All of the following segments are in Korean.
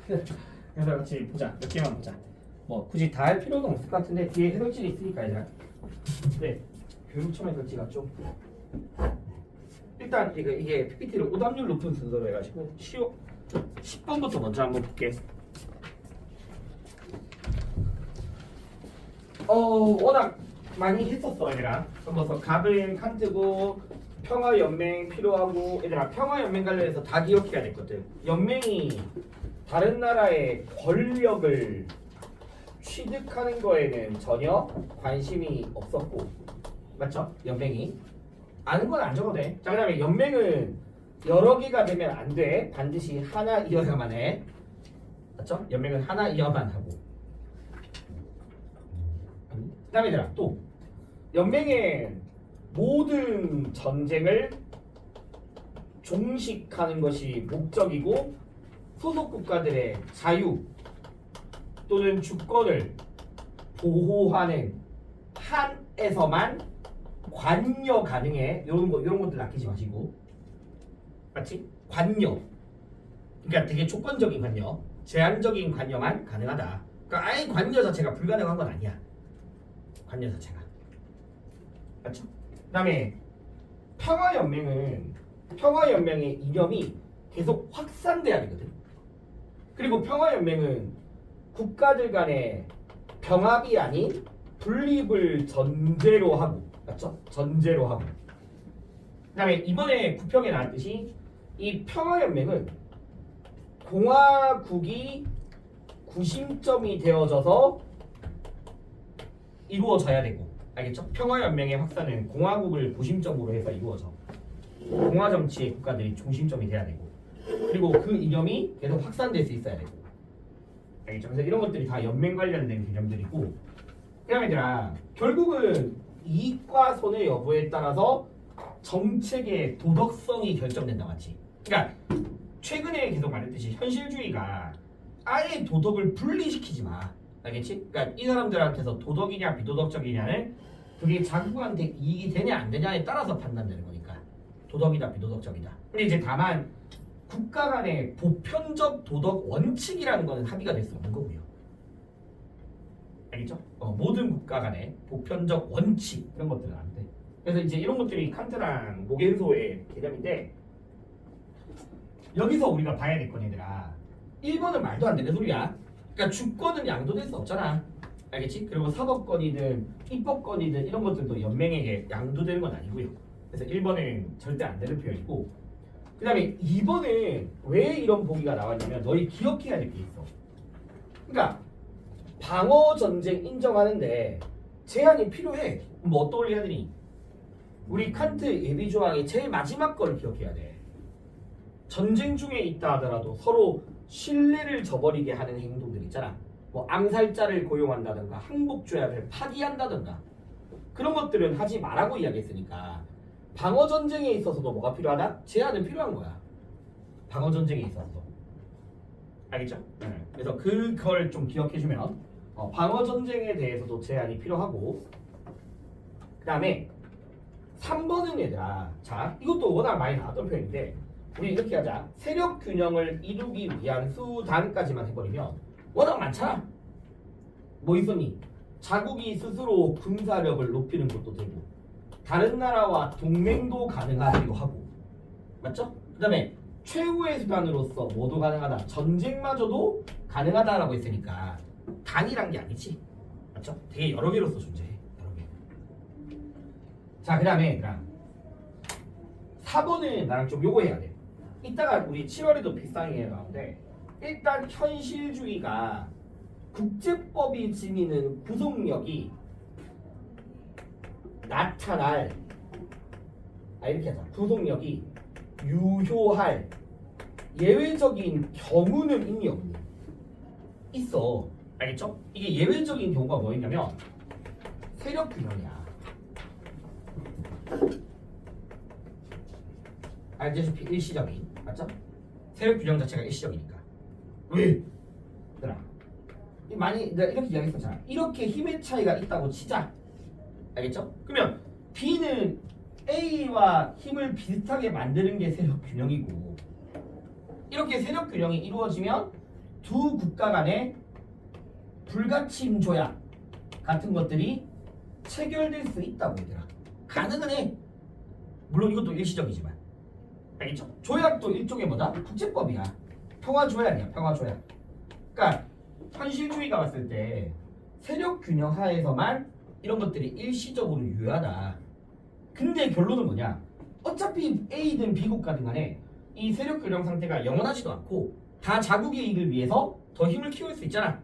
그래서 같이 보자. 몇 개만 보자. 뭐 굳이 다 할 필요는 없을 것 같은데 뒤에 해설질이 있으니까 얘들아. 네. 교육청 해설지가 좀 일단 이게 PPT를 오답률 높은 순서로 해가지고 10번부터 먼저 한번 볼게. 워낙 많이 했었어 얘들아. 그래서 갑은 칸트고 평화연맹 필요하고 얘들아 평화연맹 관련해서 다 기억해야 될 것들. 연맹이 다른 나라의 권력을 취득하는 거에는 전혀 관심이 없었고 맞죠? 연맹이 아는 건 안 적어도 돼. 자 그다음에 연맹은 여러 개가 되면 안 돼. 반드시 하나이어야만 해. 맞죠? 연맹은 하나이어야만 하고. 그다음에 얘들아 또 연맹의 모든 전쟁을 종식하는 것이 목적이고 소속 국가들의 자유 또는 주권을 보호하는 한에서만 관여 가능해. 이런 것들 아끼지 마시고 맞지? 관여. 그러니까 되게 조건적인 관여, 제한적인 관여만 가능하다. 그러니까 아예 관여 자체가 불가능한 건 아니야. 관여 자체가 맞죠? 그다음에 평화연맹의 이념이 계속 확산돼야 되거든. 그리고 평화연맹은 국가들 간의 병합이 아닌 분립을 전제로 하고 맞죠? 전제로 하고. 그다음에 이번에 구평에 나왔듯이 이 평화연맹은 공화국이 구심점이 되어져서 이루어져야 되고 알겠죠? 평화연맹의 확산은 공화국을 구심점으로 해서 이루어져. 공화정치의 국가들이 중심점이 돼야 되고 그리고 그 이념이 계속 확산될 수 있어야 되고 알겠죠? 그래서 이런 것들이 다 연맹 관련된 개념들이고 그다음에 얘들아 결국은 이익과 손해 여부에 따라서 정책의 도덕성이 결정된다 맞지? 그러니까 최근에 계속 말했듯이 현실주의가 아예 도덕을 분리시키지 마 알겠지? 그러니까 이 사람들한테서 도덕이냐 비도덕적이냐는 그게 자국한테 이익이 되냐 안 되냐에 따라서 판단되는 거니까 도덕이다 비도덕적이다. 근데 이제 다만 국가 간의 보편적 도덕 원칙이라는 거는 합의가 될 수 없는 거고요. 알겠죠? 모든 국가 간의 보편적 원칙 이런 것들은 안 돼. 그래서 이제 이런 것들이 칸트랑 모겐소의 개념인데 여기서 우리가 봐야 될 건 얘들아 1번은 말도 안 되는 소리야. 그러니까 주권은 양도될 수 없잖아. 알겠지? 그리고 사법권이든 입법권이든 이런 것들도 연맹에게 양도되는 건 아니고요. 그래서 1번은 절대 안 되는 표현이고 그 다음에 2번은 왜 이런 보기가 나왔냐면 너희 기억해야 될 게 있어. 그러니까 방어전쟁 인정하는데 제한이 필요해. 뭐 어떤 걸 해야 되니? 우리 칸트 예비조항의 제일 마지막 걸 기억해야 돼. 전쟁 중에 있다 하더라도 서로 신뢰를 저버리게 하는 행동들 있잖아. 뭐 암살자를 고용한다든가 항복조약을 파기한다든가 그런 것들은 하지 말라고 이야기했으니까 방어전쟁에 있어서도 뭐가 필요하다? 제한은 필요한 거야. 방어전쟁에 있어서 알겠죠? 그래서 그걸 좀 기억해주면 방어전쟁에 대해서도 제한이 필요하고 그 다음에 3번은 얘들아 자 이것도 워낙 많이 나왔던 표현인데 우리 이렇게 하자. 세력 균형을 이루기 위한 수단까지만 해버리면 워낙 많잖아. 뭐 있었니? 자국이 스스로 군사력을 높이는 것도 되고 다른 나라와 동맹도 가능하기도 하고 맞죠? 그 다음에 최후의 수단으로서 뭐도 가능하다. 전쟁마저도 가능하다라고 했으니까 단일한 게 아니지. 맞죠? 되게 여러 개로서 존재해. 여러 개. 자, 그 다음에 4번은 나랑 좀 요거 해야 돼. 이따가 우리 7월에도 비슷한 게 나오는데 일단 현실주의가 국제법이 지니는 구속력이 나타날 이렇게 하자. 구속력이 유효할 예외적인 경우는 있니 없니? 있어. 알겠죠? 이게 예외적인 경우가 뭐였냐면 세력 균형이야. 알다시피 일시적인 맞죠? 세력 균형 자체가 일시적이니까. 왜? 얘들아 많이 내가 이렇게 이야기했었잖아. 이렇게 힘의 차이가 있다고 치자. 알겠죠? 그러면 B는 A와 힘을 비슷하게 만드는 게 세력 균형이고 이렇게 세력 균형이 이루어지면 두 국가 간의 불가침 조약 같은 것들이 체결될 수 있다고 얘들아. 가능은 해. 물론 이것도 일시적이지만. 알겠죠? 조약도 일종의 뭐다? 국제법이야. 평화조약이야. 평화조약. 그러니까 현실주의가 봤을 때 세력 균형 하에서만 이런 것들이 일시적으로 유효하다. 근데 결론은 뭐냐? 어차피 A든 B국가든 간에 이 세력 균형 상태가 영원하지도 않고 다 자국의 이익을 위해서 더 힘을 키울 수 있잖아.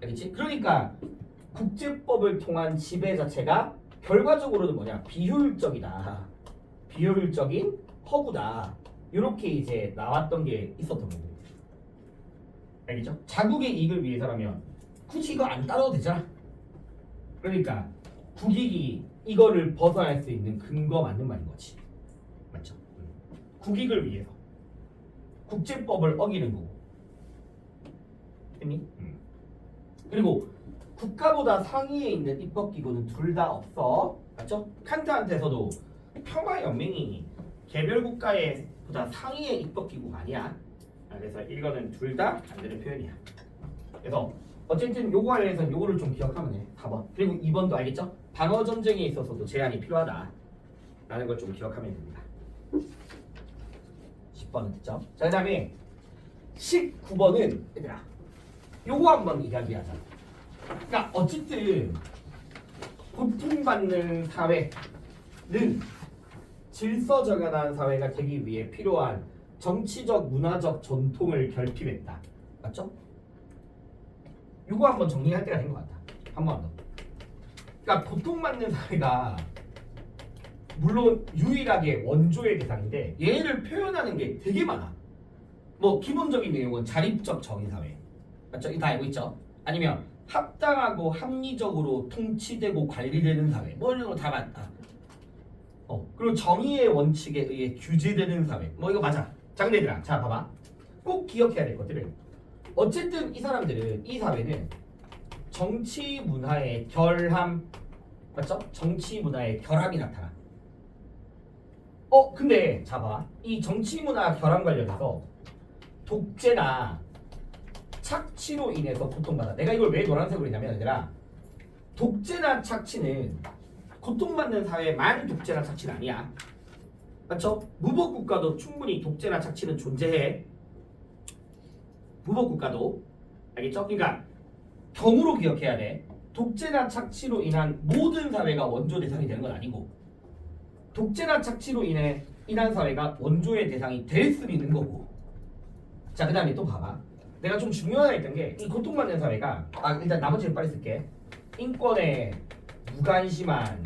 알겠지? 그러니까 국제법을 통한 지배 자체가 결과적으로는 뭐냐? 비효율적이다. 비효율적인 허구다. 이렇게 이제 나왔던 게 있었던 거고. 알겠죠? 자국의 이익을 위해서라면 굳이 이거 안 따라도 되잖아. 그러니까 국익이 이거를 벗어날 수 있는 근거 맞는 말인 거지. 맞죠? 국익을 위해서 국제법을 어기는 거고. 했니? 그리고 국가보다 상위에 있는 입법기구는 둘 다 없어. 맞죠? 칸트한테서도 평화연맹이 개별 국가의 보다 상위의 입법기구가 아니야. 그래서 이거는 둘 다 안 되는 표현이야. 그래서 어쨌든 요거 관련해서는 요거를 좀 기억하면 돼. 4번. 그리고 2번도 알겠죠? 방어 전쟁에 있어서도 제한이 필요하다 라는 걸 좀 기억하면 됩니다. 10번은 됐죠? 자, 그 다음에 19번은 얘들아 요거 한번 이야기하자. 그러니까 어쨌든 고통받는 사회는 질서정연한 사회가 되기 위해 필요한 정치적 문화적 전통을 결핍했다. 맞죠? 요거 한번 정리할 때가 된 것 같다. 한 번 더. 그러니까 고통받는 사회가 물론 유일하게 원조의 대상인데 얘를 표현하는 게 되게 많아. 뭐 기본적인 내용은 자립적 정의사회. 맞죠? 이거 다 알고 있죠? 아니면 합당하고 합리적으로 통치되고 관리되는 사회. 뭐 이런 거 다 맞다. 그리고 정의의 원칙에 의해 규제되는 사회. 뭐 이거 맞아. 자, 근데 얘들아, 자 봐봐. 꼭 기억해야 될 것들은 어쨌든 이 사람들은 이 사회는 정치 문화의 결함, 맞죠? 정치 문화의 결함이 나타나. 근데 자 봐. 이 정치 문화 결함 관련해서 독재나 착취로 인해서 고통받아. 내가 이걸 왜 노란색으로 했냐면 얘들아, 독재나 착취는 고통받는 사회만 독재나 착취는 아니야. 맞죠? 무법국가도 충분히 독재나 착취는 존재해. 무법국가도. 알겠죠? 그러니까 경우로 기억해야 돼. 독재나 착취로 인한 모든 사회가 원조 대상이 되는 건 아니고 독재나 착취로 인한 사회가 원조의 대상이 될 수 있는 거고. 자, 그 다음에 또 봐봐. 내가 좀 중요하다 했던 게 이 고통받는 사회가 일단 나머지는 빨리 쓸게. 인권에 무관심한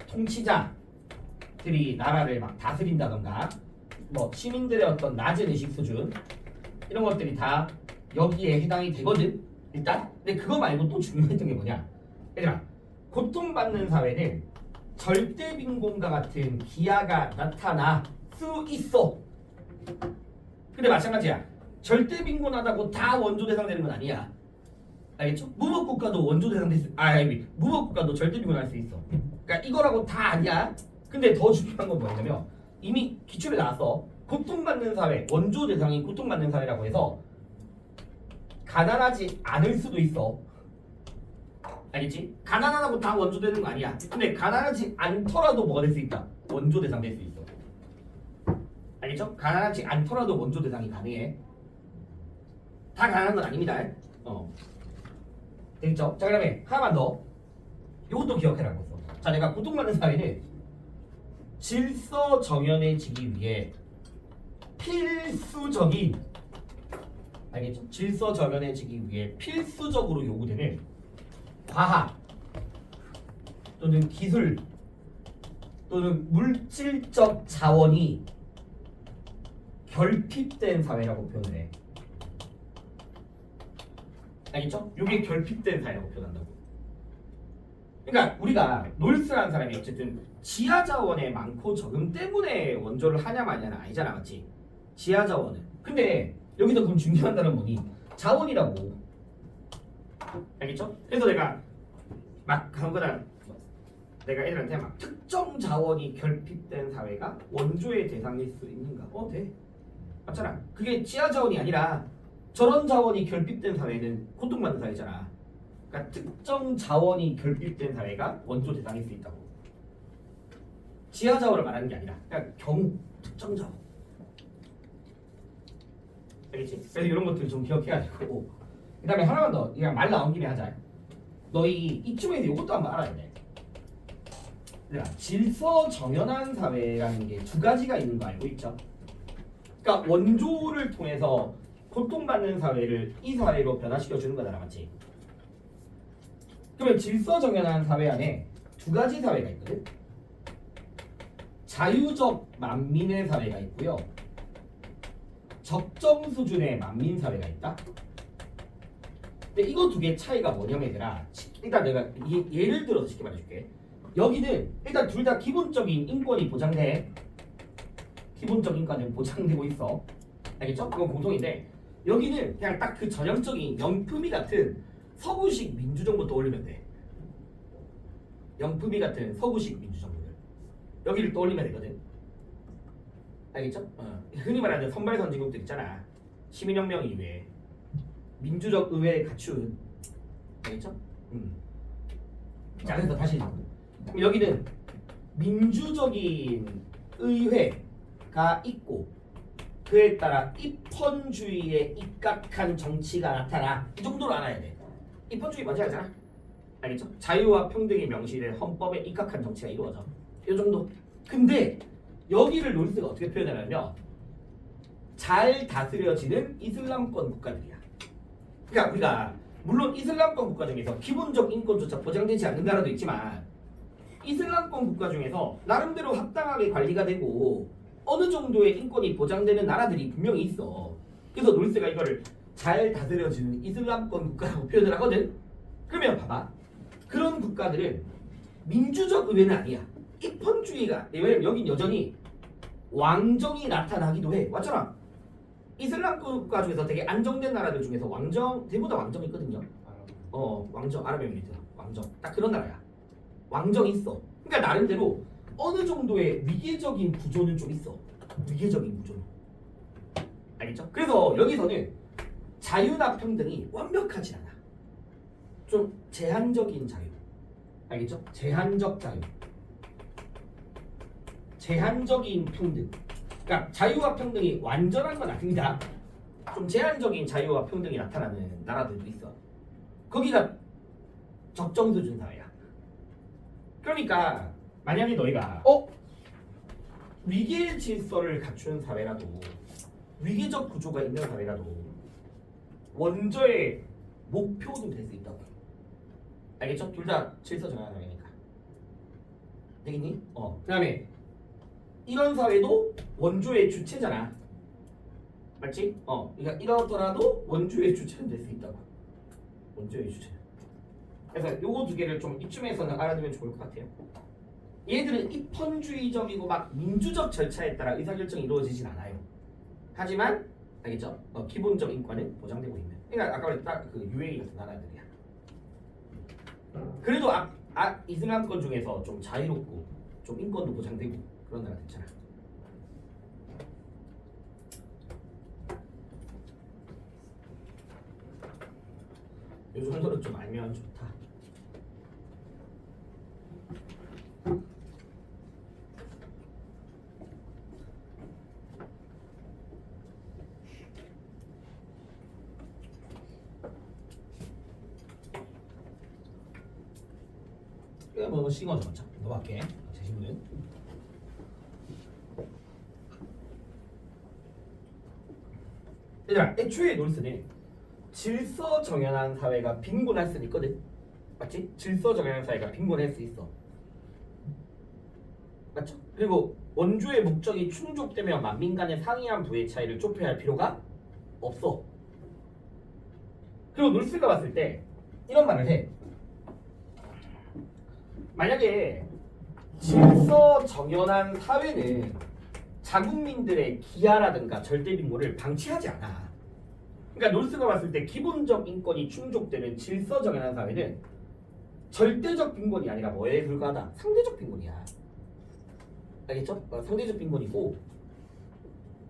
통치자들이 나라를 막 다스린다던가 뭐 시민들의 어떤 낮은 의식 수준 이런 것들이 다 여기에 해당이 되거든. 일단. 근데 그거 말고 또 중요했던 게 뭐냐? 얘들아, 고통받는 사회는 절대 빈곤과 같은 기아가 나타날 수 있어. 근데 마찬가지야. 절대 빈곤하다고 다 원조 대상 되는 건 아니야. 알겠죠? 무법국가도 원조 대상 될 수, 무법국가도 절대 빈곤할 수 있어. 그러니까 이거라고 다 아니야. 근데 더 중요한 건 뭐냐면 이미 기출에 나왔어. 고통받는 사회, 원조 대상이 고통받는 사회라고 해서 가난하지 않을 수도 있어. 알겠지? 가난하다고 다 원조 되는 거 아니야. 근데 가난하지 않더라도 뭐가 될 수 있다. 원조 대상 될 수 있어. 알겠죠? 가난하지 않더라도 원조 대상이 가능해. 다 가난한 건 아닙니다. 되겠죠? 자, 그다음에 하나만 더. 이것도 기억해라고 했어. 자, 내가 고통받는 사회는 질서 정연해지기 위해 필수적인, 알겠죠? 질서 정연해지기 위해 필수적으로 요구되는 과학 또는 기술 또는 물질적 자원이 결핍된 사회라고 표현을 해. 알겠죠? 이게 결핍된 사회라고 표현한다고. 그러니까 우리가 놀스라는 사람이 어쨌든 지하 자원의 많고 적음 때문에 원조를 하냐 마냐는 아니잖아, 맞지? 지하 자원은. 근데 여기서 그럼 중요한 단어는 뭐니? 자원이라고. 알겠죠? 그래서 내가 막 그거다. 내가 애들한테 막 특정 자원이 결핍된 사회가 원조의 대상일 수 있는가? 돼. 맞잖아. 그게 지하 자원이 아니라 저런 자원이 결핍된 사회는 고통받는 사회잖아. 그러니까 특정 자원이 결핍된 사회가 원조 대상일 수 있다고. 지하 자원을 말하는 게 아니라 그냥 경우 특정 자원. 알겠지? 그래서 이런 것들 좀 기억해야 되고. 그다음에 하나만 더 그냥 말 나온 김에 하자. 너희 이쯤에서 이것도 한번 알아야 돼. 질서 정연한 사회라는 게 두 가지가 있는 거 알고 있죠? 그러니까 원조를 통해서 고통받는 사회를 이 사회로 변화시켜 주는 거잖아, 맞지? 그러면 질서 정연한 사회 안에 두 가지 사회가 있거든. 자유적 만민의 사회가 있고요. 적정 수준의 만민 사회가 있다. 근데 이거 두 개 차이가 뭐냐면 얘들아, 일단 내가 예를 들어서 쉽게 말해줄게. 여기는 일단 둘 다 기본적인 인권이 보장돼. 기본적인 인권은 보장되고 있어. 알겠죠? 그건 공통인데 여기는 그냥 딱 그 전형적인 영품이 같은 서구식 민주정부 떠올리면 돼. 영품이 같은 서구식 민주정부를 여기를 떠올리면 되거든. 알겠죠? 흔히 말하는 선발선진국들 있잖아. 시민혁명 이후에 민주적 의회에 갖춘. 알겠죠? 자, 그래서 다시 그럼 여기는 민주적인 의회가 있고 그에 따라 입헌주의에 입각한 정치가 나타나. 이 정도로 알아야 돼. 입헌주의 뭔지 알잖아. 알겠죠? 자유와 평등이 명시된 헌법에 입각한 정치가 이루어져. 이 정도. 근데 여기를 노리스가 어떻게 표현하냐면 잘 다스려지는 이슬람권 국가들이야. 그러니까 우리가 물론 이슬람권 국가 중에서 기본적 인권조차 보장되지 않는 나라도 있지만 이슬람권 국가 중에서 나름대로 합당하게 관리가 되고 어느 정도의 인권이 보장되는 나라들이 분명히 있어. 그래서 노리스가 이거를 잘 다스려지는 이슬람권 국가라고 표현을 하거든. 그러면 봐봐. 그런 국가들은 민주적 의회는 아니야. 입헌주의가. 왜냐면 여긴 여전히 왕정이 나타나기도 해. 맞잖아. 이슬람 국가 중에서 되게 안정된 나라들 중에서 왕정, 대부분 다 왕정이 있거든요. 왕정, 아랍에미리트 왕정. 딱 그런 나라야. 왕정이 있어. 그러니까 나름대로 어느 정도의 위계적인 구조는 좀 있어. 위계적인 구조는. 알겠죠? 그래서 여기서는 자유나 평등이 완벽하지 않아. 좀 제한적인 자유. 알겠죠? 제한적 자유. 제한적인 평등. 그러니까 자유와 평등이 완전한 건 아닙니다. 좀 제한적인 자유와 평등이 나타나는 나라들도 있어. 거기가 적정 수준 사회야. 그러니까 만약에 너희가 위계 질서를 갖춘 사회라도 위계적 구조가 있는 사회라도 원조의 목표도 될 수 있다고. 알겠죠? 둘 다 질서 정연한 사회니까. 되겠니? 그다음에 이런 사회도 원조의 주체잖아. 맞지? 그러니까 이러더라도 원조의 주체는 될 수 있다고. 원조의 주체. 그래서 요거 두 개를 좀 이쯤에서는 알아두면 좋을 것 같아요. 얘들은 입헌주의적이고 막 민주적 절차에 따라 의사결정이 이루어지진 않아요. 하지만 알겠죠? 기본적 인권은 보장되고 있는. 그러니까 아까 말했던 그 UAE 같은 나라들이야. 그래도 이슬람권 중에서 좀 자유롭고 좀 인권도 보장되고 그런 나라 있잖아. 요 정도는 좀 알면 좋다. 이거 뭐 시간 좀 맞자. 넘어갈게. 제 친구는. 얘들아, 애초에 논스는 질서 정연한 사회가 빈곤할 수 있거든. 맞지? 질서 정연한 사회가 빈곤할 수 있어. 맞죠? 그리고 원조의 목적이 충족되면 만민 간의 상이한 부의 차이를 좁혀야 할 필요가 없어. 그리고 놀스가 봤을 때 이런 말을 해. 만약에 질서 정연한 사회는 자국민들의 기아라든가 절대 빈곤을 방치하지 않아. 그러니까 놀스가 봤을 때 기본적 인권이 충족되는 질서 정연한 사회는 절대적 빈곤이 아니라 뭐에 불과하다? 상대적 빈곤이야. 알겠죠? 상대적 빈곤이고,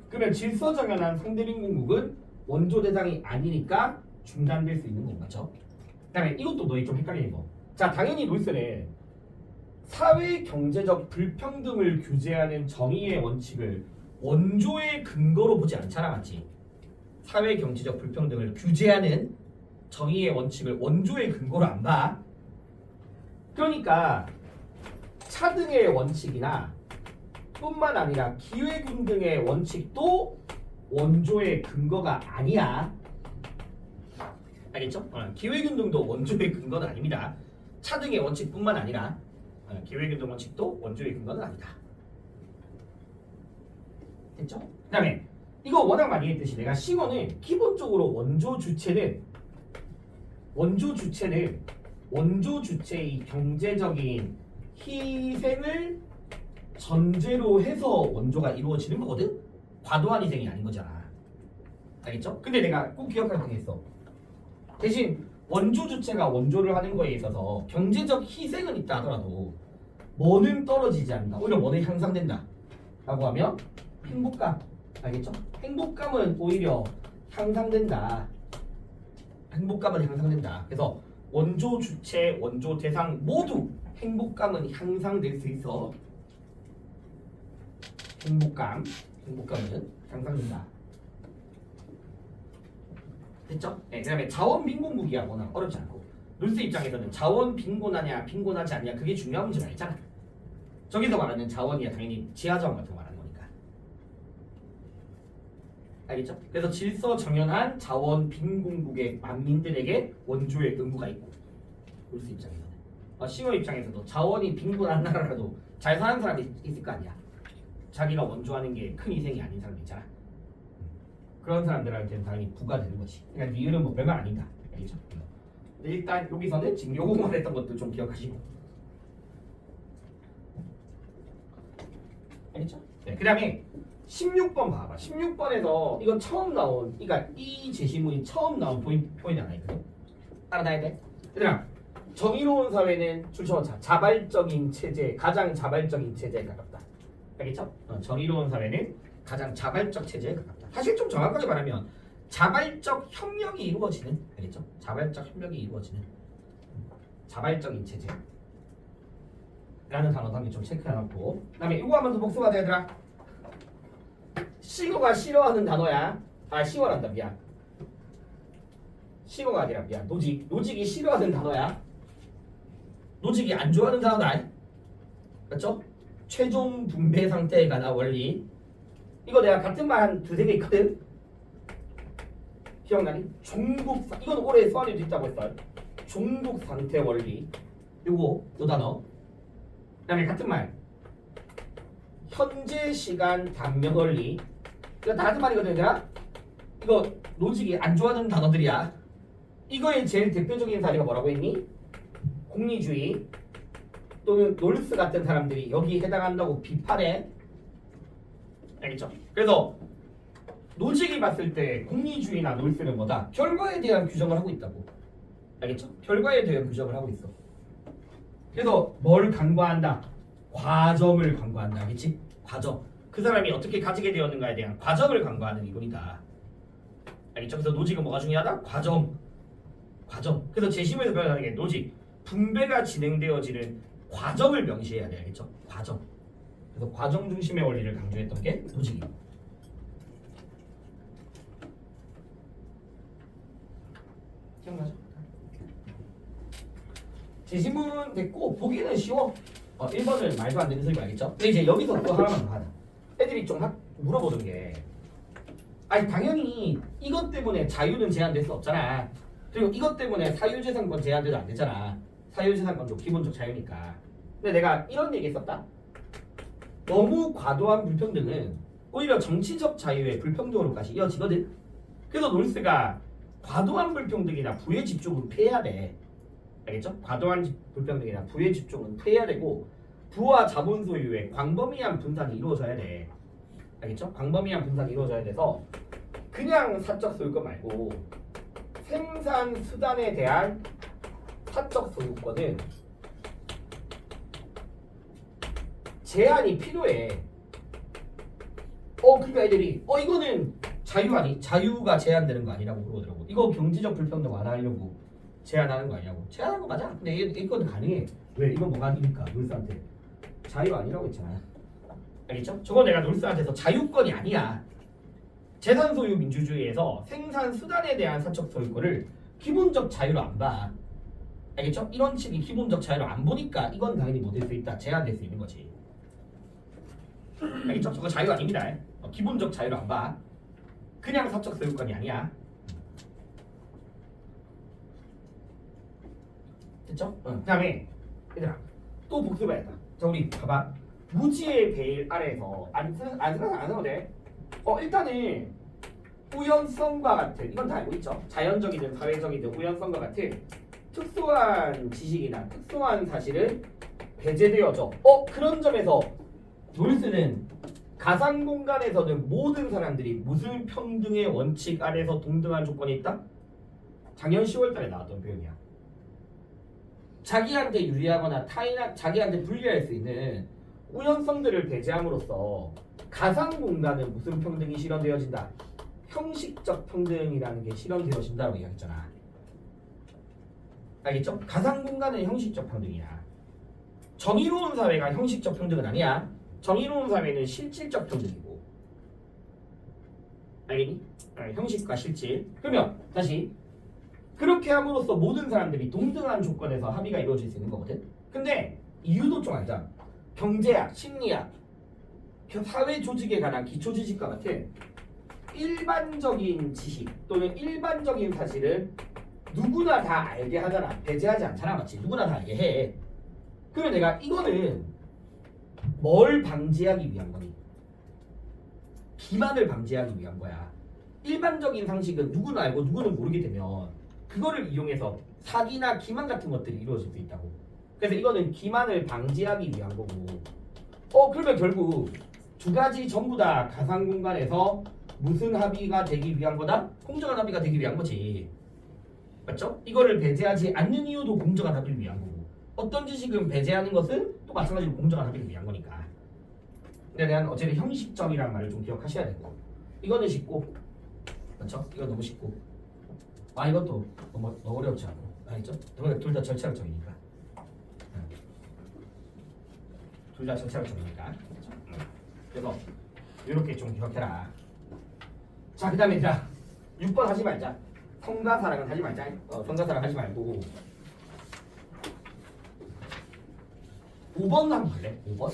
그러면 질서 정연한 상대 빈곤국은 원조 대상이 아니니까 중단될 수 있는 거 맞죠? 그다음에 이것도 너희 좀 헷갈리는 거. 자, 당연히 놀스는 사회 경제적 불평등을 규제하는 정의의 원칙을 원조의 근거로 보지 않잖아, 맞지? 사회 경제적 불평등을 규제하는 정의의 원칙을 원조의 근거로 안 봐. 그러니까 차등의 원칙이나 뿐만 아니라 기회균 등의 원칙도 원조의 근거가 아니야. 알겠죠? 기회균 등도 원조의 근거는 아닙니다. 차등의 원칙뿐만 아니라 기회균 등 원칙도 원조의 근거는 아니다. 됐죠? 그 다음에 이거 워낙 많이 했듯이 내가 시원은 기본적으로 원조 주체의 경제적인 희생을 전제로 해서 원조가 이루어지는 거거든? 과도한 희생이 아닌 거잖아. 알겠죠? 근데 내가 꼭 기억할 게 있어. 대신 원조 주체가 원조를 하는 거에 있어서 경제적 희생은 있다 하더라도 뭐는 떨어지지 않는다. 오히려 뭐는 향상된다. 라고 하면 행복감. 알겠죠? 행복감은 오히려 향상된다. 행복감은 향상된다. 그래서 원조 주체, 원조 대상 모두 행복감은 향상될 수 있어. 행복감은 향상된다. 됐죠? 네, 그 다음에 자원 빈곤무기야 워낙 어렵지 않고 놀스 입장에서는 자원 빈곤하냐 빈곤하지 않냐 그게 중요한 문제가 아니잖아. 저기서 말하는 자원이야 당연히 지하자원 같은 거 말하는 거니까. 알겠죠? 그래서 질서 정연한 자원 빈곤국의 만민들에게 원조의 의무가 있고 놀스 입장에서는 싱어 입장에서도 자원이 빈곤한 나라라도 잘 사는 사람이 있을 거 아니야. 자기가 원조하는 게 큰 희생이 아닌 사람이 있잖아. 그런 사람들한테는 당연히 부과되는 거지. 그러니까 이유는 뭐 별말 아닌가. 알겠죠? 근데 일단 여기서는 지금 요거만 했던 것도 좀 기억하시고. 알겠죠? 네, 그 다음에 16번 봐봐. 16번에서 이거 처음 나온, 그러니까 이 제시문이 처음 나온 포인트 하나 있거든. 알아놔야 돼. 얘들아, 정의로운 사회는 출처원차 자발적인 체제, 가장 자발적인 체제에 가깝다. 알겠죠? 정의로운 사회는 가장 자발적 체제에 가깝다. 사실 좀 정확하게 말하면 자발적 협력이 이루어지는, 알겠죠? 자발적 협력이 이루어지는 자발적인 체제 라는 단어도 한개 좀 체크해놓고, 그 다음에 이거 한번 더 복습하자 얘들아. 싱어가 싫어하는 단어야. 싱어란다 미안. 싱어가 아니라 미안. 노직이 싫어하는 단어야. 노직이 안 좋아하는 단어다. 맞죠? 최종 분배 상태에 관한 원리. 이거 내가 같은 말 한 두세 개 있거든. 기억나니? 이건 올해 수학에도 있다고 했어. 종국 상태 원리. 요 단어. 그다음에 같은 말. 현재 시간 단명 원리. 이거 다 같은 말이거든, 얘들아. 이거 노직이 안 좋아하는 단어들이야. 이거의 제일 대표적인 사례가 뭐라고 했니? 공리주의 또는 놀스 같은 사람들이 여기 해당한다고 비판해. 알겠죠? 그래서 노직이 봤을 때 공리주의나 놀스는 뭐다? 결과에 대한 규정을 하고 있다고. 알겠죠? 결과에 대한 규정을 하고 있어. 그래서 뭘 간과한다? 과정을 간과한다. 알겠지? 과정. 그 사람이 어떻게 가지게 되었는가에 대한 과정을 간과하는 이론이다. 알겠죠? 그래서 노직은 뭐가 중요하다? 과정. 그래서 제시문에서 표현하는 게 노직. 분배가 진행되어지는 과정을 명시해야 돼. 알겠죠? 과정. 그래서 과정 중심의 원리를 강조했던 게 노직이에요. 기억나죠? 제시문 됐고 보기는 쉬워. 1번은 말도 안 되는 소리 알겠죠? 근데 이제 여기서 또 하나만 더 하자. 애들이 좀 물어보는 게 당연히 이것 때문에 자유는 제한될 수 없잖아. 그리고 이것 때문에 사유재산권 제한돼도 안 되잖아. 사유재산권도 기본적 자유니까. 근데 내가 이런 얘기 했었다. 너무 과도한 불평등은 오히려 정치적 자유의 불평등으로까지 이어지거든. 그래서 놀스가 과도한 불평등이나 부의 집중은 피해야 돼. 알겠죠? 과도한 불평등이나 부의 집중은 피해야 되고 부와 자본 소유의 광범위한 분산이 이루어져야 돼. 알겠죠? 광범위한 분산이 이루어져야 돼서 그냥 사적 소유권 말고 생산 수단에 대한 사적 소유권은 제한이 필요해. 그러니까 애들이 이거는 자유가 제한되는 거 아니라고 그러더라고. 이거 경제적 불평등 완화하려고 제한하는 거 아니냐고. 제한하는 거 맞아. 근데 이건 가능해. 왜? 이건 뭐가 아니니까 놀스한테 자유 아니라고 했잖아. 알겠죠? 저거 내가 놀스한테서 자유권이 아니야. 재산 소유 민주주의에서 생산 수단에 대한 사적 소유권을 기본적 자유로 안 봐. 알겠죠? 이런 식이 기본적 자유로 안 보니까 이건 당연히 뭐 될 수 있다. 제한될 수 있는 거지. 알겠죠? 저거 자유 아닙니다. 기본적 자유로 안 봐. 그냥 사적 소유권이 아니야. 됐죠? 그 다음에 얘들아 또 복습해야겠다. 자 우리 봐봐. 무지의 베일 아래에서 안 써도 돼. 일단은 우연성과 같은 이건 다 알고 있죠. 자연적이든 사회적이든 우연성과 같은 특수한 지식이나 특수한 사실은 배제되어져. 그런 점에서 놀스는 가상 공간에서는 모든 사람들이 무슨 평등의 원칙 아래서 동등한 조건이 있다? 작년 10월달에 나왔던 표현이야. 자기한테 유리하거나 자기한테 불리할 수 있는 우연성들을 배제함으로써 가상 공간은 무슨 평등이 실현되어진다? 형식적 평등이라는 게 실현되어진다고 이야기했잖아. 알겠죠? 가상 공간은 형식적 평등이야. 정의로운 사회가 형식적 평등은 아니야. 정의로운 사회는 실질적 평등이고. 알겠니? 형식과 실질. 그러면 다시 그렇게 함으로써 모든 사람들이 동등한 조건에서 합의가 이루어질 수 있는 거거든. 근데 이유도 좀 알자. 경제학, 심리학, 사회 조직에 관한 기초 지식과 같은 일반적인 지식 또는 일반적인 사실은 누구나 다 알게 하잖아. 배제하지 않잖아. 맞지? 누구나 다 알게 해. 그러면 내가 이거는 뭘 방지하기 위한 거니? 기만을 방지하기 위한 거야. 일반적인 상식은 누구나 알고 누구는 모르게 되면 그거를 이용해서 사기나 기만 같은 것들이 이루어질 수 있다고. 그래서 이거는 기만을 방지하기 위한 거고. 그러면 결국 두 가지 전부 다 가상 공간에서 무슨 합의가 되기 위한 거다? 공정한 합의가 되기 위한 거지. 맞죠? 이거를 배제하지 않는 이유도 공정한 합의를 위한 거고, 어떤 지식은 배제하는 것은 또 마찬가지로 공정한 합의를 위한 거니까. 근데 내가 어쨌든 형식적이라는 말을 좀 기억하셔야 되고, 이거는 쉽고, 맞죠? 이거 너무 쉽고, 이것도 너무 어렵지 않고, 알겠죠? 둘 다 절차적이니까. 둘 다 절차적이니까. 그래서 이렇게 좀 기억해라. 자, 그 다음에 자 6번 하지 말자. 성과 사랑은 하지 말자. 성과 사랑 하지 말고 5번 한번 볼래? 5번?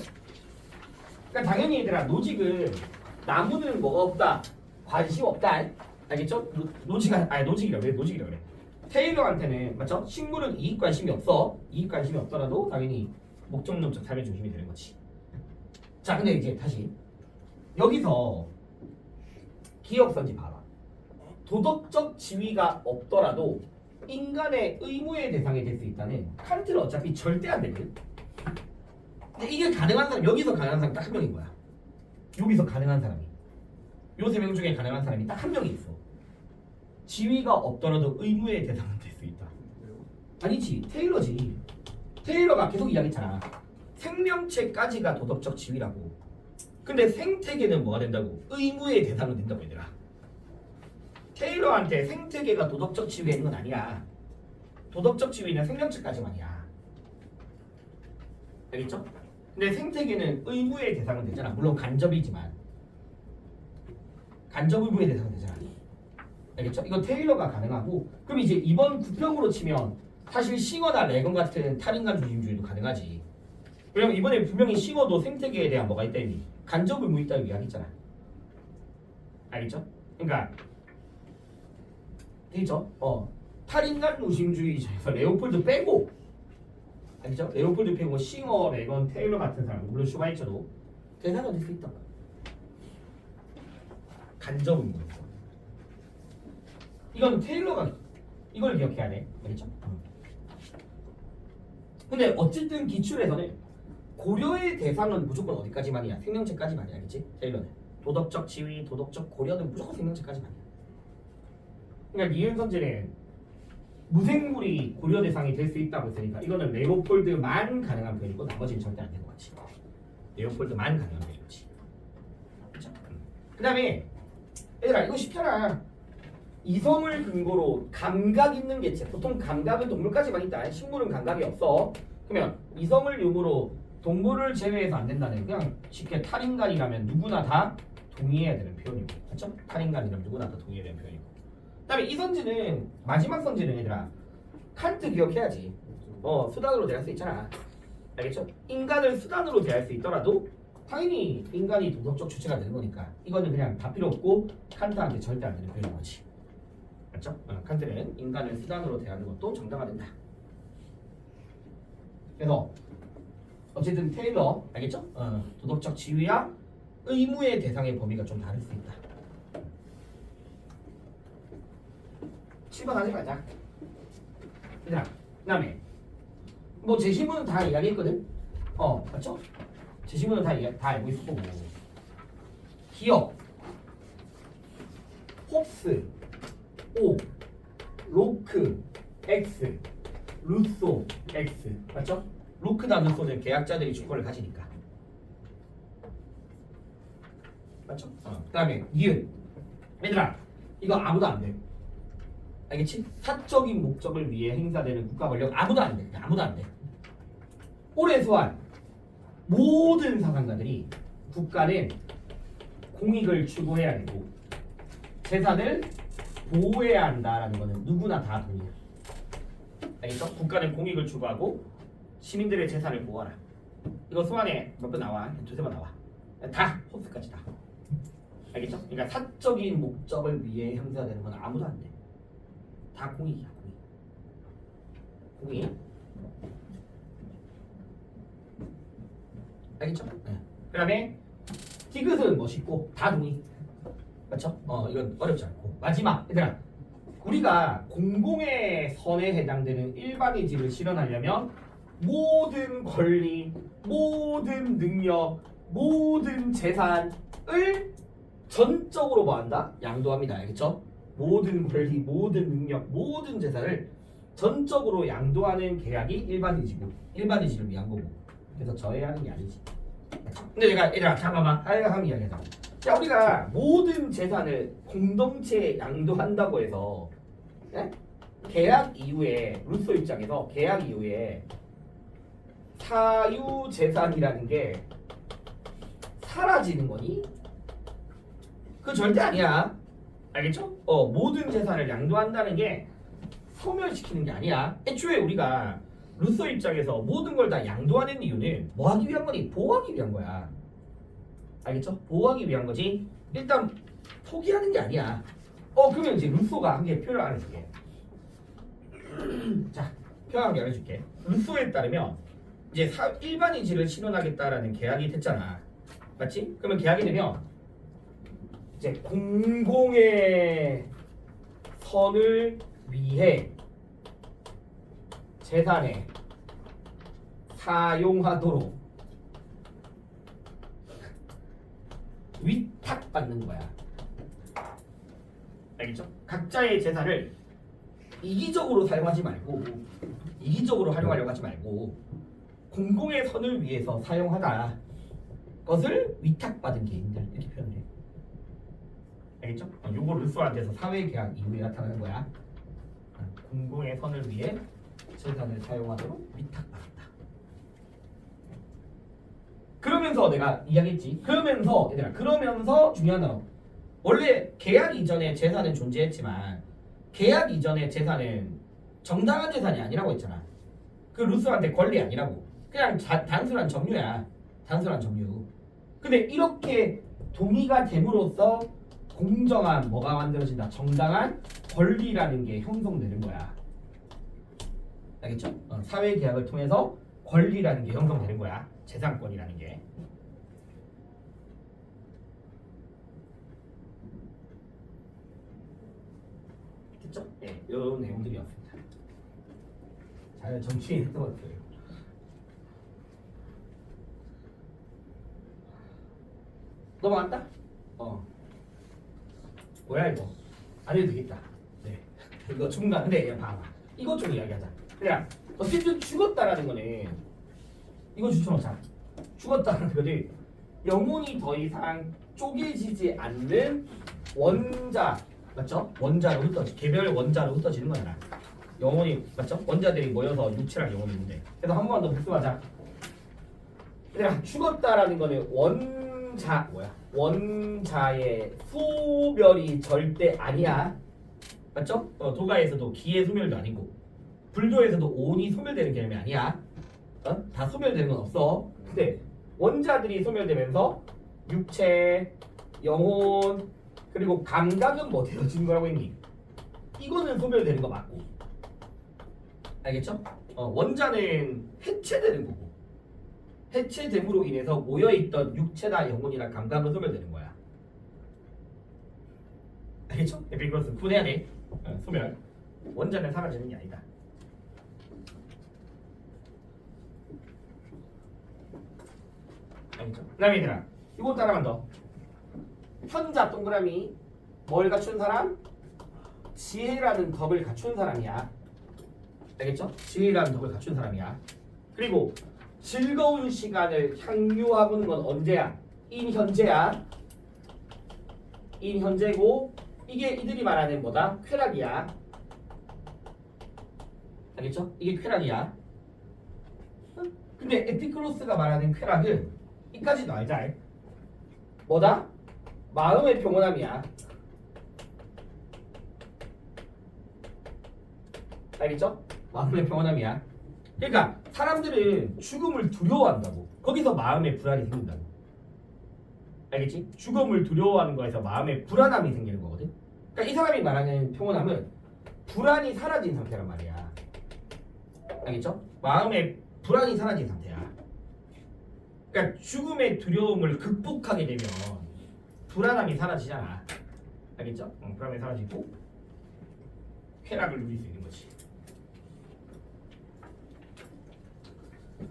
그러니까 당연히 얘들아 노직은 나무는 뭐가 없다? 관심 없다. 알겠죠? 노직이라 왜 노직이라 그래? 테일러한테는 맞죠? 식물은 이익 관심이 없어. 이익 관심이 없더라도 당연히 목적론적 삶의 중심이 되는 거지. 자, 근데 이제 다시 여기서 기억선지 봐봐. 도덕적 지위가 없더라도 인간의 의무의 대상이 될 수 있다는 칸트는 어차피 절대 안 되거든. 근데 이게 가능한 사람, 여기서 가능한 사람 딱 한 명인 거야. 여기서 가능한 사람이, 요 세 명 중에 가능한 사람이 딱 한 명이 있어. 지위가 없더라도 의무의 대상은 될 수 있다. 아니지, 테일러지. 테일러가 계속 이야기했잖아. 생명체까지가 도덕적 지위라고. 근데 생태계는 뭐가 된다고? 의무의 대상은 된다고 얘들아. 테일러한테 생태계가 도덕적 지위가 있는 건 아니야. 도덕적 지위는 생명체까지만이야. 알겠죠? 근데 생태계는 의무의 대상은 되잖아. 물론 간접이지만 간접 의무의 대상은 되잖아. 알겠죠? 이건 테일러가 가능하고, 그럼 이제 이번 구평으로 치면 사실 싱어나 레건 같은 탈인간 중심주의도 가능하지. 왜냐면 이번에 분명히 싱어도 생태계에 대한 뭐가 있다니 간접 의무 있다고 이야기했잖아. 알겠죠? 그러니까 되죠? 탈인간 중심주의에서 레오폴드 빼고, 알겠죠? 레오폴드 빼고 싱어, 레건, 테일러 같은 사람, 물론 슈바이처도 대상은 될 수 있다. 간접 의무. 이건 테일러가 이걸 기억해야 돼. 알겠죠? 근데 어쨌든 기출에서는 고려의 대상은 무조건 어디까지만이야? 생명체까지만이야. 알겠지? 테일러는 도덕적 지위, 도덕적 고려는 무조건 생명체까지만이야. 그러니까 니은 선제는 무생물이 고려 대상이 될 수 있다고 했으니까 이거는 레오폴드만 가능한 표현이고 나머지는 절대 안 되는 거지. 레오폴드만 가능한 표현이지. 그렇죠? 그 다음에 얘들아 이거 쉽잖아. 이성을 근거로 감각 있는 개체. 보통 감각은 동물까지만 있다. 식물은 감각이 없어. 그러면 이성을 유무로 동물을 제외해서 안 된다는 그냥 쉽게 탈인간이라면 누구나 다 동의해야 되는 표현이고, 그렇죠? 탈인간이라면 누구나 다 동의해야 되는 표현이고. 그다음에 이 선지는 마지막 선지는 얘들아 칸트 기억해야지. 수단으로 대할 수 있잖아. 알겠죠? 인간을 수단으로 대할 수 있더라도 당연히 인간이 도덕적 주체가 되는 거니까 이거는 그냥 다 필요 없고 칸트한테 절대 안 되는 표현인 거지. 맞죠? 칸트는 인간을 수단으로 대하는 것도 정당화된다. 그래서 어쨌든 테일러 알겠죠? 도덕적 지위와 의무의 대상의 범위가 좀 다를 수 있다. 7번 하지 말자. 얘들아, 그다음에 뭐 제시문은 다 이야기했거든. 맞죠? 제시문은 다 알고 있을 거고. 기억, 홉스, O, 로크, X, 루소, X. 맞죠? 로크나 루소는 계약자들이 주권을 가지니까. 맞죠? 그다음에 니은. 얘들아, 이거 아무도 안 돼. 알겠지? 사적인 목적을 위해 행사되는 국가 권력 아무도 안 돼. 아무도 안 돼. 올해 소환 모든 사상가들이 국가는 공익을 추구해야 되고 재산을 보호해야 한다라는 거는 누구나 다 동의해. 알겠죠? 국가는 공익을 추구하고 시민들의 재산을 보호하라. 이거 소환에 몇 번 나와? 두세 번 나와. 다 호스까지 다. 알겠죠? 그러니까 사적인 목적을 위해 행사되는 건 아무도 안 돼. 다 공익이야. 공익. 알겠죠? 네. 그 다음에 디귿은 멋있고 다 동의. 맞죠? 이건 어렵지 않고. 마지막 얘들아, 우리가 공공의 선에 해당되는 일반의지를 실현하려면 모든 권리, 모든 능력, 모든 재산을 전적으로 뭐한다? 양도합니다. 알겠죠? 모든 권리, 모든 능력, 모든 재산을 전적으로 양도하는 계약이 일반의지고 일반의지를 위한 거고. 그래서 저해하는 게 아니지. 근데 얘들아 잠깐만 하여간 이야기하자. 자, 우리가 모든 재산을 공동체에 양도한다고 해서 계약 이후에 루소 입장에서 계약 이후에 사유 재산이라는 게 사라지는 거니? 그거 절대 아니야. 알겠죠? 모든 재산을 양도한다는 게 소멸시키는 게 아니야. 애초에 우리가 루소 입장에서 모든 걸 다 양도하는 이유는 뭐 하기 위한 거니? 보호하기 위한 거야. 알겠죠? 보호하기 위한 거지. 일단 포기하는 게 아니야. 그러면 이제 루소가 한 개 표현을 안 해줄게. 자, 표현 한 개 알려줄게. 루소에 따르면 이제 일반의지를 실현하겠다라는 계약이 됐잖아. 맞지? 그러면 계약이 되면 이제 공공의 선을 위해 재산에 사용하도록 위탁받는 거야. 알겠죠? 각자의 재산을 이기적으로 사용하지 말고 이기적으로 활용하려고 하지 말고 공공의 선을 위해서 사용하다 것을 위탁받은 개인들 이렇게 표현해. 알겠죠? 요거 루소한테서 사회계약 이후에 나타나는 거야. 공공의 선을 위해 재산을 사용하도록 위탁받았다. 그러면서 내가 이야기했지. 그러면서 중요한 단어. 원래 계약 이전에 재산은 존재했지만 계약 이전의 재산은 정당한 재산이 아니라고 했잖아. 그 루소한테 권리 아니라고. 그냥 단순한 점유야. 단순한 점유. 근데 이렇게 동의가 됨으로써 공정한 뭐가 만들어진다. 정당한 권리라는 게 형성되는 거야. 알겠죠? 사회계약을 통해서 권리라는 게 형성되는 거야. 재산권이라는 게. 됐죠? 네, 이런 내용들이었습니다. 잘 정치인 했던 것 같아요. 넘어간다? 뭐야 이거? 안 해도 되겠다. 네. 이거 중간. 근데 얘 봐봐. 이것 좀 이야기하자. 그냥 어쨌든 죽었다라는 거는 이거 추천하자. 죽었다는 거는 영혼이 더 이상 쪼개지지 않는 원자 맞죠? 원자로 흩어지 개별 원자로 흩어지는 거잖아. 영혼이 맞죠? 원자들이 모여서 육체랑 영혼이 있는데. 그래서 한 번 더 복습하자. 얘들아 죽었다라는 거는 원자의 소멸이 절대 아니야. 맞죠? 도가에서도 기의 소멸도 아니고 불교에서도 온이 소멸되는 개념이 아니야. 다 소멸되는 건 없어. 근데 원자들이 소멸되면서 육체, 영혼 그리고 감각은 뭐 되어지는 거라고 했니? 이거는 소멸되는 거 맞고. 알겠죠? 원자는 해체되는 거고 해체됨으로 인해서 모여있던 육체나 영혼이나 감각은 소멸되는 거야. 알겠죠? 에피크로스 분해야 돼. 소멸. 원자는 사라지는 게 아니다. 알겠죠? 그 다음에 얘들아 이거 따라만 더. 현자 동그라미 뭘 갖춘 사람? 지혜라는 덕을 갖춘 사람이야. 알겠죠? 지혜라는 덕을 갖춘 사람이야. 그리고 즐거운 시간을 향유하고는 건 언제야? 인현재야. 인현재고 이게 이들이 말하는 뭐다? 쾌락이야. 알겠죠? 이게 쾌락이야. 근데 에피크로스가 말하는 쾌락은 이까지도 알자. 뭐다? 마음의 평온함이야. 알겠죠? 마음의 평온함이야. 그러니까 사람들은 죽음을 두려워한다고. 거기서 마음의 불안이 생긴다고. 알겠지? 죽음을 두려워하는 거에서 마음의 불안함이 생기는 거거든. 그러니까 이 사람이 말하는 평온함은 불안이 사라진 상태란 말이야. 알겠죠? 마음의 불안이 사라진 상태야. 그러니까 죽음의 두려움을 극복하게 되면 불안함이 사라지잖아. 알겠죠? 불안함이 사라지고 쾌락을 누릴 수 있는 거지.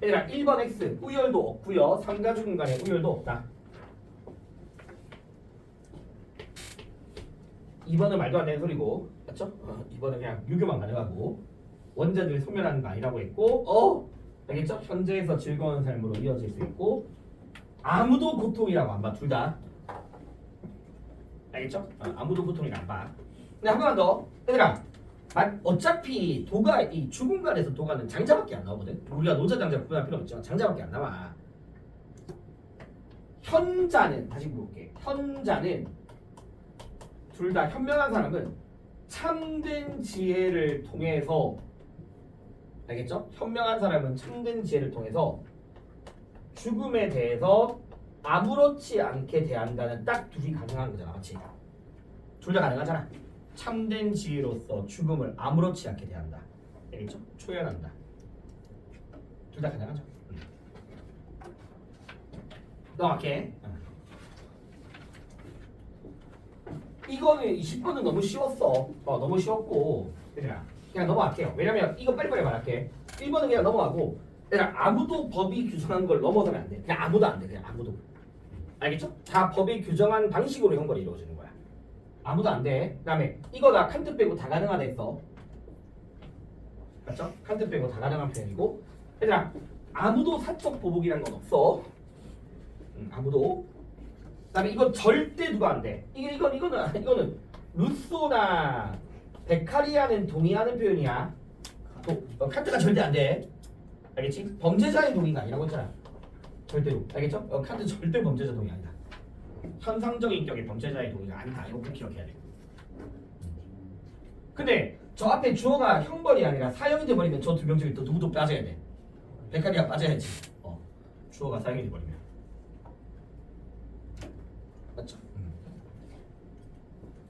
얘들아 1번 X 우열도 없고요. 상가 죽음 간에 우열도 없다. 2번은 말도 안 되는 소리고 맞죠? 2번은 그냥 유교만 가능하고 원자들이 소멸하는 거 아니라고 했고 알겠죠? 현재에서 즐거운 삶으로 이어질 수 있고 아무도 고통이라고 안 봐. 둘 다 알겠죠? 아무도 고통이라고 안 봐. 근데 한 번만 더 얘들아 어차피 도가 이 죽음간에서 도가는 장자밖에 안 나오거든. 우리가 노자 장자 구분할 필요 없지만 장자밖에 안 나와. 현자는 다시 물어볼게. 현자는 둘 다 현명한 사람은 참된 지혜를 통해서 알겠죠? 현명한 사람은 참된 지혜를 통해서 죽음에 대해서 아무렇지 않게 대한다는 딱 둘이 가능한 거잖아, 맞지? 둘 다 가능하잖아. 참된 지혜로서 죽음을 아무렇지 않게 대한다. 알겠죠? 초연한다. 둘 다 가능하죠. 넘어갈게. 이거는 20번은 너무 쉬웠어. 너무 쉬웠고 얘들아 그냥 넘어갈게요. 왜냐면 이거 빨리빨리 말할게. 1번은 그냥 넘어가고 얘들아 아무도 법이 규정한 걸 넘어서면 안 돼. 그냥 아무도 안 돼. 그냥 아무도. 알겠죠? 다 법이 규정한 방식으로 형벌이 이루어지는 거야. 아무도 안 돼. 그 다음에 이거 다 칸트 빼고 다 가능하다 했어. 맞죠? 칸트 빼고 다 가능한 표현이고 얘들아 아무도 사적 보복이란 건 없어. 아무도. 그다음에 이건 절대 누가 안 돼. 이거는 루소나 베카리아는 동의하는 표현이야. 칸트가 절대 안 돼. 알겠지? 범죄자의 동의가 아니라고 했잖아. 절대로. 알겠죠? 칸트 절대 범죄자 동의 아니다. 현상적인 격의 범죄자의 동의가 아니다. 이거 꼭 기억해야 돼. 근데 저 앞에 주어가 형벌이 아니라 사형이 돼버리면 저 두 명 중에 또 누구도 빠져야 돼. 베카리아 빠져야지. 주어가 사형이 돼버리면. 맞죠?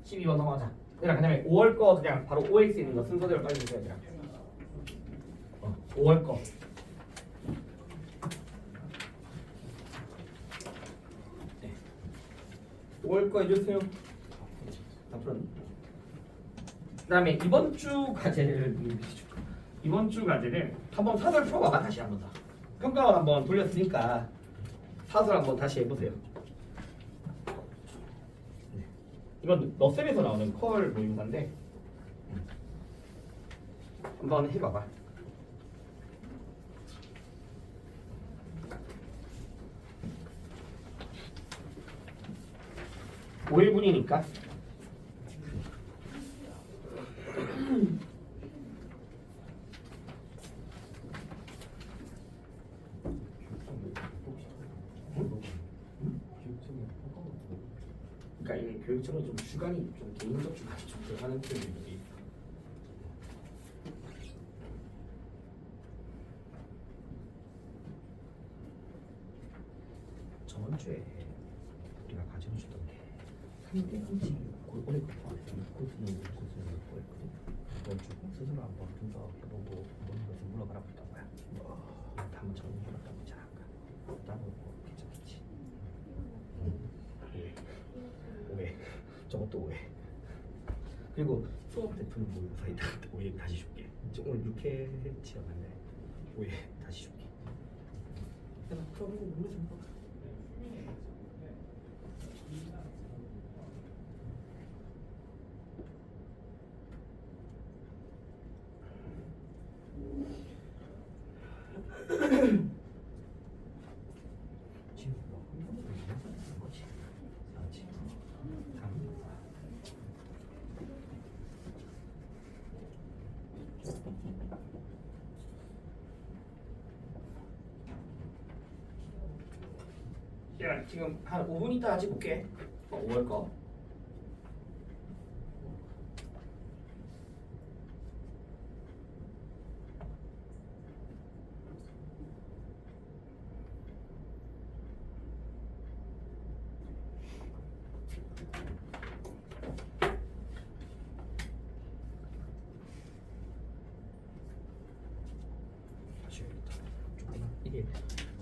12번 넘어가자. 얘들아 그다음에 5월 거 그냥 바로 OX 있는 거 순서대로 빨리 주세요. 얘들아 5월 거. 네. 5월 거 해주세요. 다 풀었네. 그다음에 이번 주 과제를 한번 사설 풀어봐봐. 다시 한번 더. 평가원 한번 돌렸으니까 사설 한번 다시 해보세요. 이건 너셀에서 나오는 컬 모임사인데 한번 해봐봐. 5일분이니까 그리고 저는 좀 주관이 좀 개인적 주관이 좀 들어가는 표현들이 저번 주에 우리가 가지고 있었던 게 3대 원칙 올해 코스는 거였거든. 이번 주 스스로 한번 분석해보고 모든 것을 물어봐라 했던 거야. 한번 정리해봤다 보지 않을까? 나도 뭐 괜찮겠지. 오해. 저것도 오해. 그리고 수업 대표는 모의고사이다. 오해 다시 줄게. 오늘 6회치야 맞네. 오해 다시 줄게. 내가 풀어보고 모르겠어. 지금 뭐 한번 거지. 그렇지. 야, 지금 한 5분 있다 찍을게. 5월 거. 조금만 이게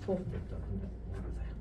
수업 됐다. 근데 알아서요.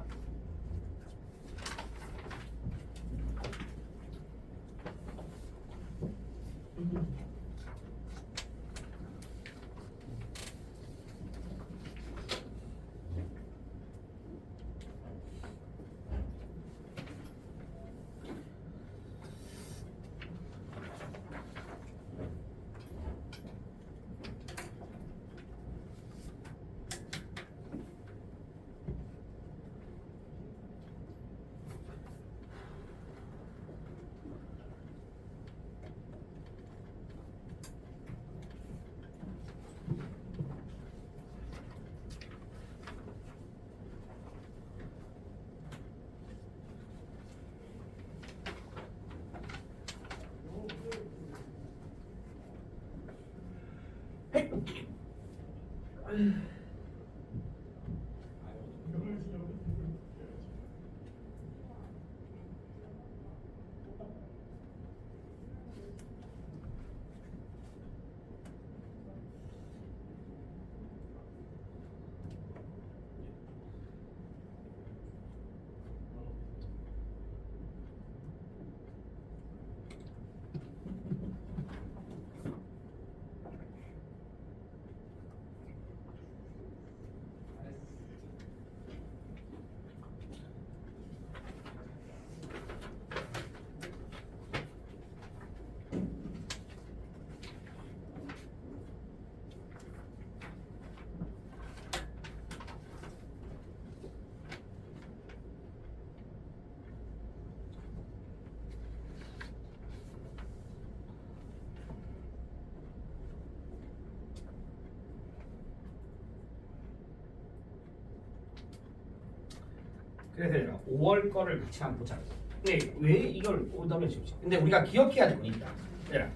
그래서 얘들아 5월 거를 같이 한번 보자. 근데 왜 이걸 오다면 쉽지? 근데 우리가 기억해야 될 건 있다. 얘들아,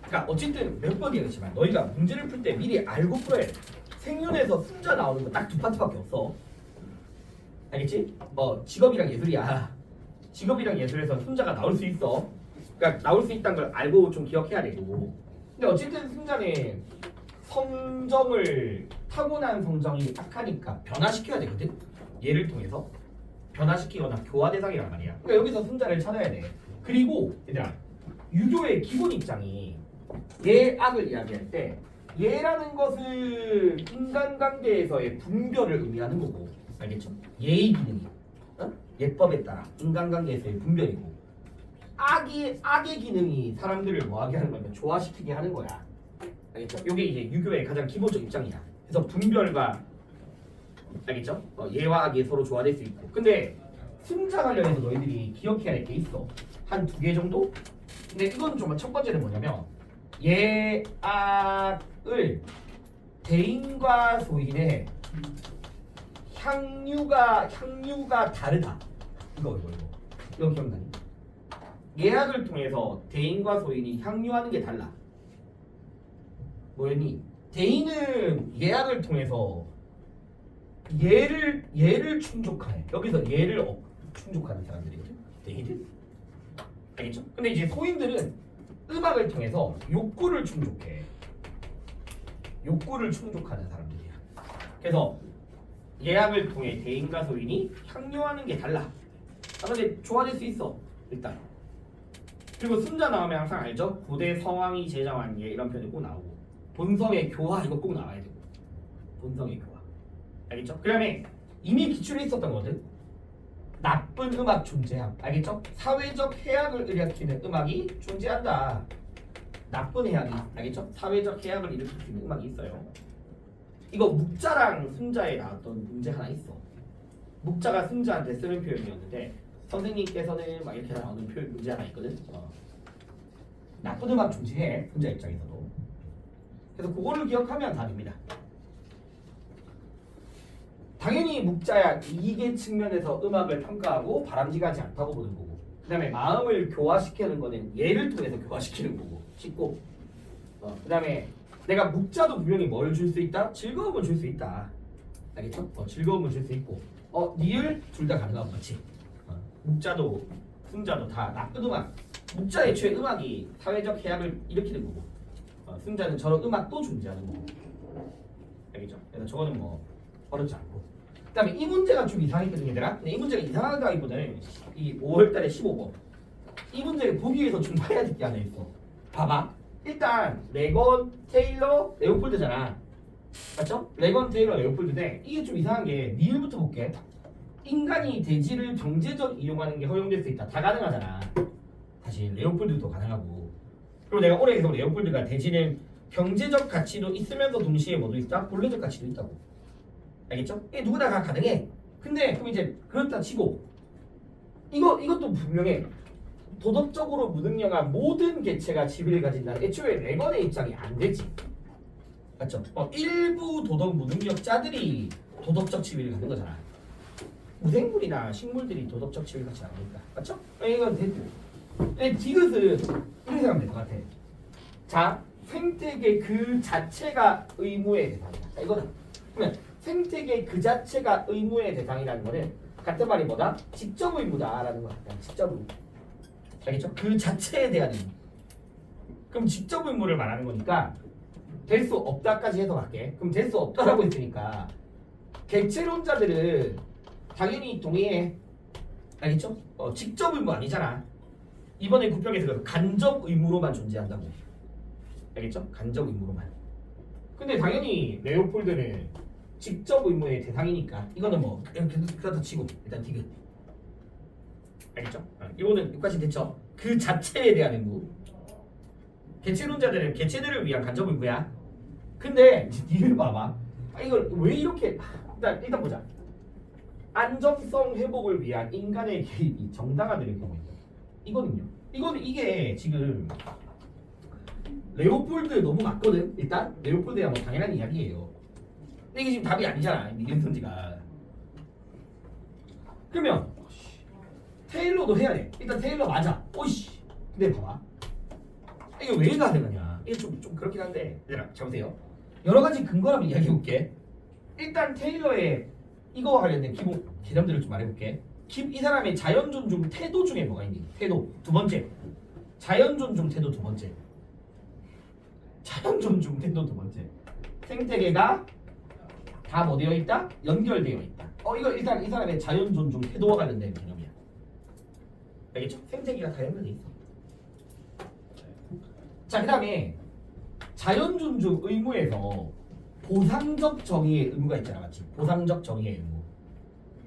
그러니까 어쨌든 몇 번 얘기했지만 너희가 문제를 풀 때 미리 알고 풀어야 돼. 생윤에서 순자 나오는 거 딱 두 파트밖에 없어. 알겠지? 뭐 직업이랑 예술이야. 직업이랑 예술에서 순자가 나올 수 있어. 그러니까 나올 수 있다는 걸 알고 좀 기억해야 되고. 근데 어쨌든 순자는 성정을 타고난 성정이 악하니까 변화시켜야 되거든. 얘를 통해서. 변화시키거나 교화 대상이란 말이야. 그러니까 여기서 순자를 찾아야 돼. 그리고 얘들아, 유교의 기본 입장이 예악을 이야기할 때 예라는 것은 인간관계에서의 분별을 의미하는 거고, 알겠죠? 예의 기능이 예법에 따라 인간관계에서의 분별이고, 악의 기능이 사람들을 뭐하게 하는 거냐, 조화시키게 하는 거야. 알겠죠? 이게 이제 유교의 가장 기본적 입장이야. 그래서 분별과 알겠죠? 예와 악이 서로 조화될 수 있고. 근데 순자 관련해서 너희들이 기억해야 할 게 있어. 한 2개 정도? 근데 이건 좀 첫 번째는 뭐냐면 예악을 대인과 소인의 향유가 다르다. 이거 기억나니? 예약을 통해서 대인과 소인이 향유하는 게 달라. 뭐였니? 대인은 예약을 통해서 얘를 충족하네. 여기서 얘를 충족하는 사람들이거든. 대인은. 알겠죠? 근데 이제 소인들은 음악을 통해서 욕구를 충족해. 욕구를 충족하는 사람들이야. 그래서 예약을 통해 대인과 소인이 향유하는 게 달라. 아 근데 좋아질 수 있어. 일단. 그리고 순자 나오면 항상 알죠? 고대 성왕이 제정한 예 이런 표현이 꼭 나오고 본성의 교화 이거 꼭 나와야 되고 본성의 교화. 알겠죠? 그 다음에 이미 기출에 있었던 거거든. 나쁜 음악 존재함. 알겠죠? 사회적 해악을 일으키는 음악이 존재한다. 나쁜 해악이. 알겠죠? 사회적 해악을 일으킬 수 있는 음악이 있어요. 이거 묵자랑 순자에 나왔던 문제 하나 있어. 묵자가 순자한테 쓰는 표현이었는데 선생님께서는 막 이렇게 나오는 표현 문제 하나 있거든. 나쁜 음악 존재해. 순자 입장에서도. 그래서 그거를 기억하면 다 됩니다. 당연히 묵자야 이익의 측면에서 음악을 평가하고 바람직하지 않다고 보는 거고 그 다음에 마음을 교화시키는 거는 얘를 통해서 교화시키는 거고 쉽고 그 다음에 내가 묵자도 분명히 뭘 줄 수 있다? 즐거움을 줄 수 있다. 알겠죠? 즐거움을 줄 수 있고 니을 둘 다 가능하고 그렇지. 묵자도 순자도 다 나쁜 음악. 묵자 애초에 음악이 사회적 해악을 일으키는 거고 순자는 저런 음악도 존재하는 거고 알겠죠? 그래서 저거는 뭐 어렵지 않고 그 다음에 이 문제가 좀 이상했거든요 얘들아. 근데 이 문제가 이상하다기보다는 이 5월달에 15번 이 문제를 보기 위해서 좀 봐야 될 게 하나 있어. 봐봐. 일단 레건, 테일러, 레오폴드잖아. 맞죠? 레건, 테일러, 레오폴드인데 이게 좀 이상한 게 니을부터 볼게. 인간이 대지를 경제적 이용하는 게 허용될 수 있다. 다 가능하잖아. 사실 레오폴드도 가능하고 그리고 내가 올해 계속 레오폴드가 대지는 경제적 가치도 있으면서 동시에 뭐도 있다? 본래적 가치도 있다고. 알겠죠? 이게 누구나 다 가능해. 근데 그럼 이제 그렇다 치고 이것도 분명해. 도덕적으로 무능력한 모든 개체가 지위를 가진다. 애초에 레건의 입장이 안 되지. 맞죠? 일부 도덕 무능력자들이 도덕적 지위를 갖는 거잖아. 무생물이나 식물들이 도덕적 지위를 갖지 않으니까. 맞죠? 이건 되고. 디귿은 이렇게 생각하면 될 것 같아. 자, 생태계 그 자체가 의무의 대상이다. 자, 이거다. 그러면 생태계 그 자체가 의무의 대상이라는 거는 같은 말이 뭐다? 직접 의무다라는 거야. 직접 의무. 알겠죠? 그 자체에 대한 의무. 그럼 직접 의무를 말하는 거니까 될 수 없다까지 해석할게. 그럼 될 수 없다라고 했으니까 객체론자들은 당연히 동의해. 알겠죠? 직접 의무 아니잖아. 이번에 구평에서 그래서 간접 의무로만 존재한다고. 알겠죠? 간접 의무로만. 근데 당연히 레오폴드는 직접 의무의 대상이니까 이거는 뭐 그렇다 치고 일단 디귿. 알겠죠? 이거는 여기까지 됐죠? 그 자체에 대한 의무. 개체론자들은 개체들을 위한 간접 의무야. 근데 니를 봐봐. 이걸 왜 이렇게 일단 보자. 안정성 회복을 위한 인간의 개입이 정당화되는 경우입니다. 이거는요. 이게 지금 레오폴드 너무 맞거든. 일단 레오폴드야 뭐 당연한 이야기예요. 근데 이게 지금 답이 아니잖아. 니은선지가. 그러면 테일러도 해야 돼. 일단 테일러 맞아. 오이씨. 근데 봐봐. 이게 왜 가능하냐. 이게 좀 그렇긴 한데 얘들아 잘 보세요. 여러 가지 근거라면 이야기해볼게. 일단 테일러의 이거와 관련된 기본 개념들을 좀 말해볼게. 이 사람의 자연 존중 태도 중에 뭐가 있니? 태도 두 번째. 자연 존중 태도 두 번째. 자연 존중 태도 두 번째. 생태계가 다 뭐 되어 있다? 연결되어 있다. 이거 일단 이 사람의 자연 존중 태도와 관련된 개념이야. 알겠죠? 생태계가 다 연결돼 있어. 자, 그 다음에 자연 존중 의무에서 보상적 정의의 의무가 있잖아, 맞지? 보상적 정의의 의무.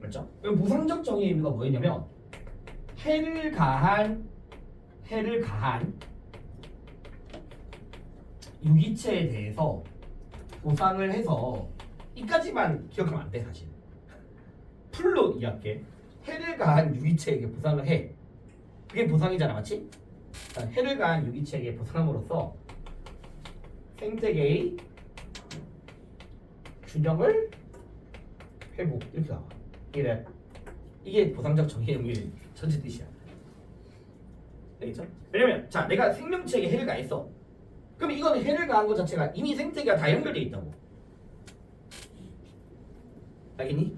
맞죠? 보상적 정의의 의무가 뭐였냐면 해를 가한 유기체에 대해서 보상을 해서 이까지만 기억하면 안 돼, 사실. 풀로 이해할게. 해를 가한 유기체에게 보상을 해. 그게 보상이잖아, 맞지? 해를 가한 유기체에게 보상함으로써 생태계의 균형을 회복 이렇게 나와. 이게 보상적 정의의 의무의 전체 뜻이야. 알겠죠? 왜냐면 자 내가 생명체에게 해를 가했어. 그럼 이거는 해를 가한 것 자체가 이미 생태계가 다 연결돼 있다고. 알겠니?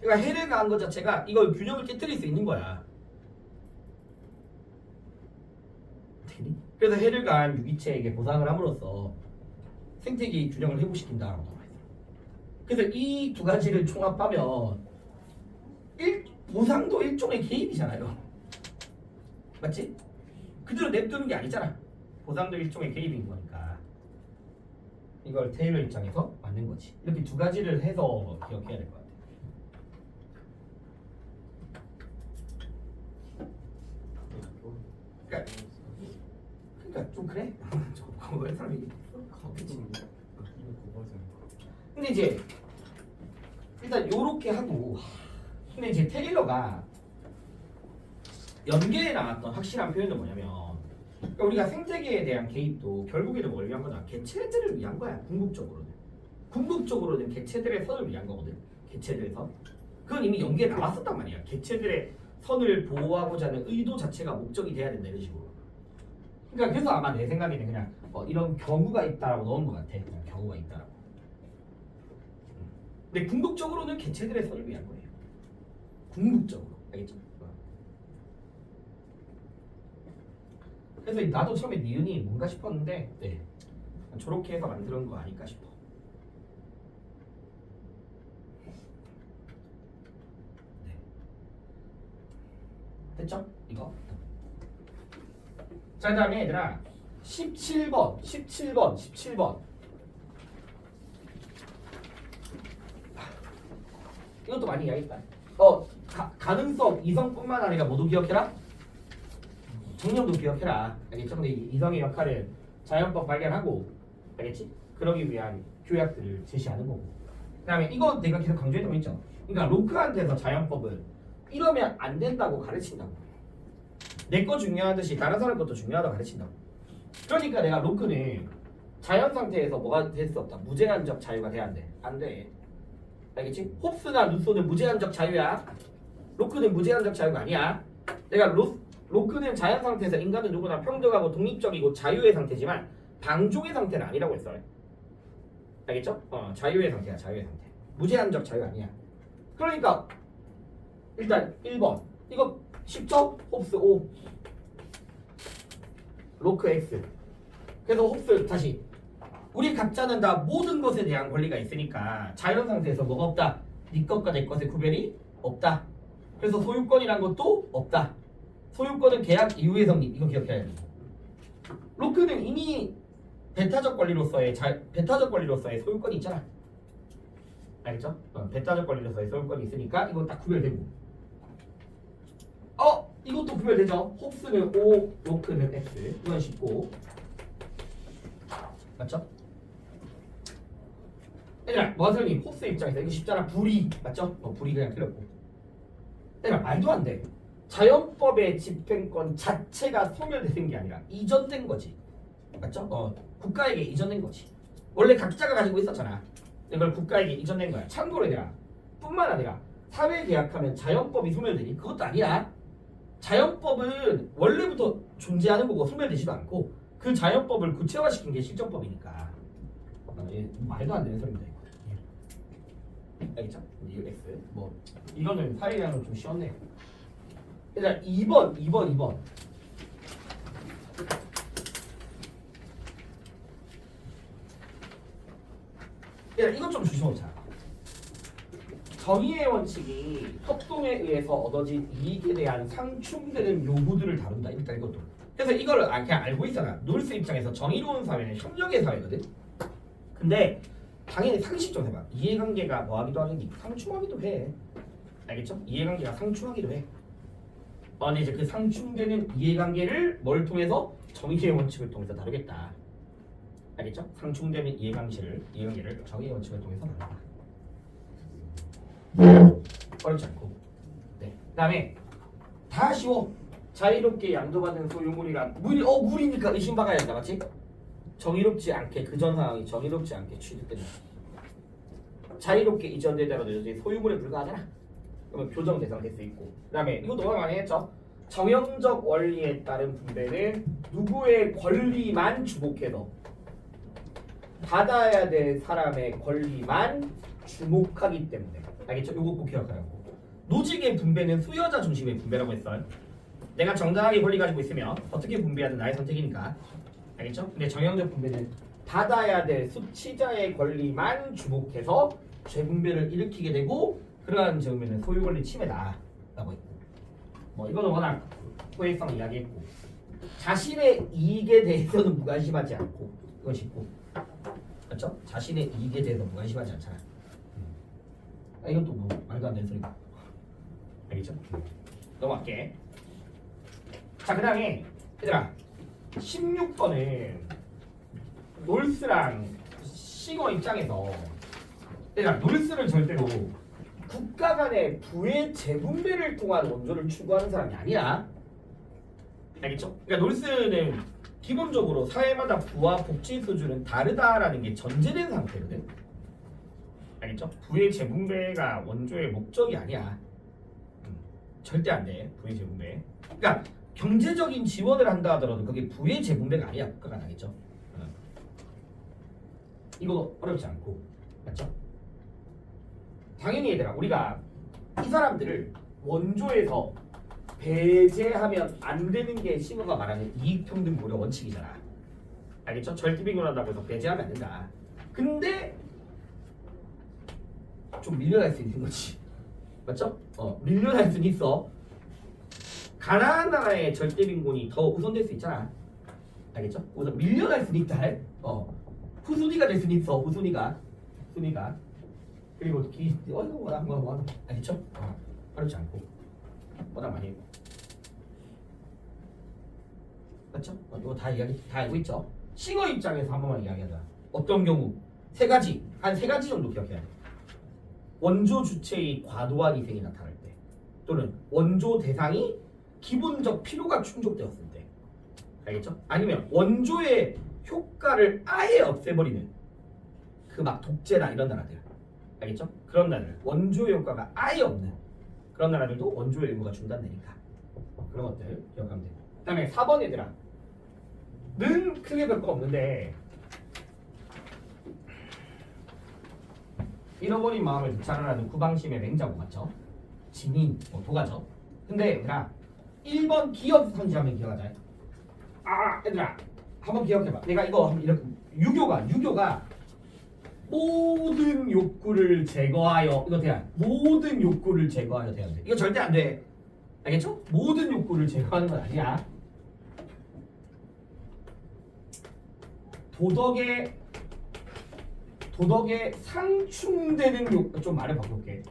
그러니까 해를 가한 것 자체가 이걸 균형을 깨뜨릴 수 있는 거야. 알겠니? 그래서 해를 가한 유기체에게 보상을 함으로써 생태계 균형을 회복시킨다라고 나와 있어. 그래서 이 두 가지를 총합하면 보상도 일종의 개입이잖아요. 맞지? 그대로 냅두는 게 아니잖아. 보상도 일종의 개입인 거니까 이걸 테일러 입장에서 만든 거지. 이렇게 두 가지를 해서 기억해야 될 것 같아. 그러니까 좀 그래? 왜 사람이 근데 이제 일단 요렇게 하고 근데 이제 테일러가 연계에 나왔던 확실한 표현은 뭐냐면 그러니까 우리가 생태계에 대한 개입도 결국에는 뭘 위한 거냐? 개체들을 위한 거야. 궁극적으로는 개체들의 선을 위한 거거든. 개체들의 선. 그건 이미 연계에 나왔었단 말이야. 개체들의 선을 보호하고자 하는 의도 자체가 목적이 돼야 된다 이런 식으로. 그러니까 그래서 아마 내 생각에는 그냥 이런 경우가 있다라고 넣은 것 같아. 그냥 경우가 있다라고. 근데 궁극적으로는 개체들의 선을 위한 거예요. 궁극적으로. 알겠죠? 그래서 나도 처음에 니은이 뭔가 싶었는데 네. 저렇게 해서 만드는 거 아닐까 싶어. 네. 됐죠? 이거. 자, 그다음에 얘들아 17번 이것도 많이 이야기했다. 가능성 이성뿐만 아니라 모두 기억해라. 정령도 기억해라. 알겠죠? 근데 이성의 역할은 자연법 발견하고 알겠지? 그러기 위한 교약들을 제시하는 거고. 그다음에 이거 내가 계속 강조했던 거 있죠? 그러니까 로크한테서 자연법은 이러면 안 된다고 가르친다고. 내 거 중요한 듯이 다른 사람 것도 중요하다고 가르친다고. 그러니까 내가 로크는 자연 상태에서 뭐가 될 수 없다. 무제한적 자유가 돼야 안 돼. 안 돼. 알겠지? 홉스나 루소는 무제한적 자유야. 로크는 무제한적 자유가 아니야. 내가 로크는 자연 상태에서 인간은 누구나 평등하고 독립적이고 자유의 상태지만 방종의 상태는 아니라고 했어요. 알겠죠? 자유의 상태야. 자유의 상태. 무제한적 자유 아니야. 그러니까 일단 1번 이거 쉽죠? 홉스 O 로크 X. 그래서 홉스 다시 우리 각자는 다 모든 것에 대한 권리가 있으니까 자연 상태에서 뭐가 없다? 네 것과 내 것의 구별이 없다. 그래서 소유권이란 것도 없다. 소유권은 계약 이후의 성립. 이거 기억해야 돼. 로크는 이미 배타적 권리로서의 소유권이 있잖아. 알겠죠? 배타적 권리로서의 소유권이 있으니까 이거 딱 구별되고. 이것도 구별되죠? 홉스는 O, 로크는 X. 이건 쉽고. 맞죠? 얘들아, 선생님 홉스 입장에서 이거 쉽잖아. 불이. 맞죠? 불이 그냥 틀렸고. 얘들아, 말도 안 돼. 자연법의 집행권 자체가 소멸된 게 아니라 이전된 거지. 맞죠? 국가에게 이전된 거지. 원래 각자가 가지고 있었잖아. 이걸 국가에게 이전된 거야. 참고로 얘들아, 뿐만 아니라 사회 계약하면 자연법이 소멸되니? 그것도 아니야. 자연법은 원래부터 존재하는 거고 소멸되지도 않고 그 자연법을 구체화시킨 게 실정법이니까. 말도 안 되는 소리입니다 이거. 알겠죠? 이거 X. 이거는 사회계약은 좀 쉬웠네. 일단 2번. 이것 좀 조심하자. 정의의 원칙이 협동에 의해서 얻어진 이익에 대한 상충되는 요구들을 다룬다. 일단 이것도. 그래서 이거를 그냥 알고 있잖아. 놀스 입장에서 정의로운 사회는 협력의 사회거든. 근데 당연히 상식 좀 해봐. 이해관계가 뭐하기도 하니 상충하기도 해. 알겠죠? 이해관계가 상충하기도 해. 근데 이제 그 상충되는 이해관계를 뭘 통해서 정의의 원칙을 통해서 다루겠다. 알겠죠? 상충되는 이해관계를 정의의 원칙을 통해서 다룬다. 어렵지 않고. 네. 그다음에 다 쉬워. 자유롭게 양도받는 소유물이란 물이니까 의심박아야 된다. 맞지? 정의롭지 않게 그전 상황이 정의롭지 않게 취득된다. 자유롭게 이전되더라도 여전히 소유물에 불과하잖아. 그러면 교정 대상 될 수 있고. 그다음에 이것도 오늘 많이 했죠. 정형적 원리에 따른 분배는 누구의 권리만 주목해서 받아야 될 사람의 권리만 주목하기 때문에. 알겠죠? 요거 꼭 기억하라고. 노직의 분배는 수여자 중심의 분배라고 했어요. 내가 정당하게 권리 가지고 있으면 어떻게 분배하든 나의 선택이니까. 알겠죠? 근데 정형적 분배는 받아야 될 수치자의 권리만 주목해서 재분배를 일으키게 되고, 그러한 경우에는 소유 권리 침해다 라고 했고, 뭐 이거는 워낙 호혜성 이야기했고, 자신의 이익에 대해서는 무관심하지 않고, 이건 쉽고, 맞죠? 자신의 이익에 대해서 무관심하지 않잖아. 이것도 뭐 말도 안 되는 소리고. 알겠죠? 넘어갈게. 자, 그 다음에 얘들아 16번은 놀스랑 싱어 입장에서, 얘들아 놀스를 절대로 국가 간의 부의 재분배를 통한 원조를 추구하는 사람이 아니야. 알겠죠? 그러니까 놀스는 기본적으로 사회마다 부와 복지 수준은 다르다라는 게 전제된 상태거든. 알겠죠? 부의 재분배가 원조의 목적이 아니야. 절대 안 돼. 부의 재분배. 그러니까 경제적인 지원을 한다 하더라도 그게 부의 재분배가 아니야. 국가가 나겠죠. 이거 어렵지 않고, 맞죠? 당연히 얘들아, 우리가 이 사람들을 원조에서 배제하면 안 되는 게 싱어가 말하는 이익평등 고려 원칙이잖아. 알겠죠? 절대빈곤하다고 해서 배제하면 안 된다. 근데 좀 밀려날 수 있는 거지. 맞죠? 밀려날 수는 있어. 가난한 나라의 절대빈곤이 더 우선될 수 있잖아. 알겠죠? 우선 밀려날 수는 있다. 후순위가 될 수는 있어. 후순위가. 그리고 이거 뭐라 알겠죠? 어렵지 않고 워낙 많이 했고. 맞죠? 이거 다 알고 있죠? 싱어 입장에서 한 번만 이야기하자. 어떤 경우 한 세 가지 정도 기억해야 돼. 원조 주체의 과도한 희생이 나타날 때, 또는 원조 대상이 기본적 필요가 충족되었을 때, 알겠죠? 아니면 원조의 효과를 아예 없애버리는 그 막 독재나 이런 나라들, 알겠죠? 그런 나라들, 원조의 효과가 아예 없는 그런 나라들도 원조의 의무가 중단되니까 그런 것들 기억하면 돼. 그 다음에 4번 얘들아, 는 크게 별 거 없는데 잃어버린 마음을 되찾으라는 구방심의 맹자고, 맞죠? 진인, 도가죠. 근데 얘들아 1번 기업 선지하면 기억하자. 얘들아 한번 기억해봐. 내가 이거 한번 이렇게 유교가 모든 욕구를 제거하여, 이거 돼야 모든 욕구를 제거하여 돼야 돼. 이거 절대 안 돼. 알겠죠? 모든 욕구를 제거하는 건 아니야. 도덕에 상충되는 욕구, 좀 말을 바꿀게.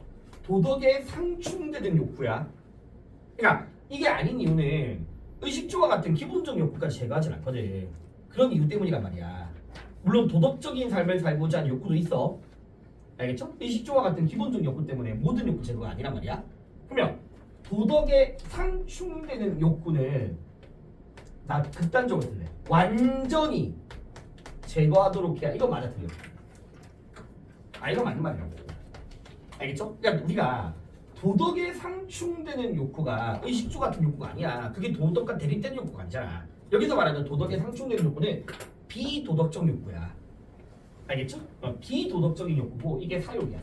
도덕에 상충되는 욕구야. 그러니까 이게 아닌 이유는 의식주와 같은 기본적 욕구까지 제거하진 않거든. 그런 이유 때문이란 말이야. 물론 도덕적인 삶을 살고자 하는 욕구도 있어. 알겠죠? 의식주와 같은 기본적 욕구 때문에 모든 욕구 제거가 아니란 말이야. 그러면 도덕에 상충되는 욕구는 나 극단적으로 쓸래. 완전히 제거하도록 해야. 이거 맞아 틀려. 이거 맞는 말이라고. 알겠죠? 그러니까 우리가 도덕에 상충되는 욕구가 의식주 같은 욕구가 아니야. 그게 도덕과 대립되는 욕구가 아니잖아. 여기서 말하는 도덕에 상충되는 욕구는 비도덕적 욕구야. 알겠죠? 비도덕적인 욕구고, 이게 사욕이야.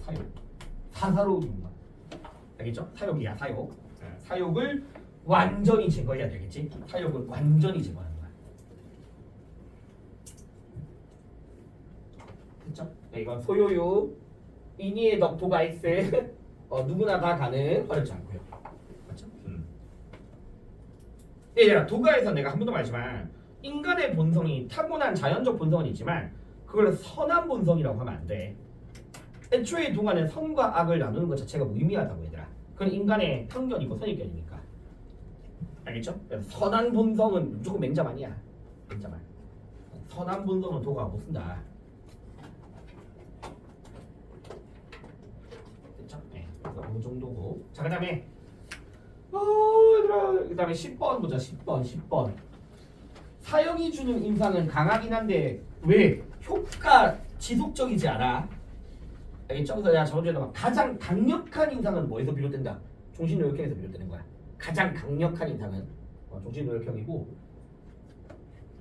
사사로운 욕구. 알겠죠? 사욕이야. 사욕을 완전히 제거해야 되겠지? 사욕을 완전히 제거하는 거야. 됐죠? 이건 소요유, 인의의 덕도가 X, 누구나 다 가는, 어렵지 않고요. 맞죠? 얘들아, 도가에서 내가 한 번도 말했지만 인간의 본성이 타고난 자연적 본성은 있지만 그걸 선한 본성이라고 하면 안 돼. 애초에 도가는 선과 악을 나누는 것 자체가 무의미하다고 얘들아. 그건 인간의 편견이고 선입견이니까. 알겠죠? 선한 본성은 무조건 맹자만이야. 맹자만. 선한 본성은 도가가 못 쓴다. 됐죠? 네. 어느 정도고. 자, 그 다음에 얘들아, 그 다음에 10번 보자. 10번. 사형이 주는 인상은 강하긴 한데 왜? 효과 지속적이지 않아. 알겠죠? 그래서 내가 저번주에 가장 강력한 인상은 뭐에서 비롯된다? 종신요역행에서 비롯되는 거야. 가장 강력한 인상은 종신노역형이고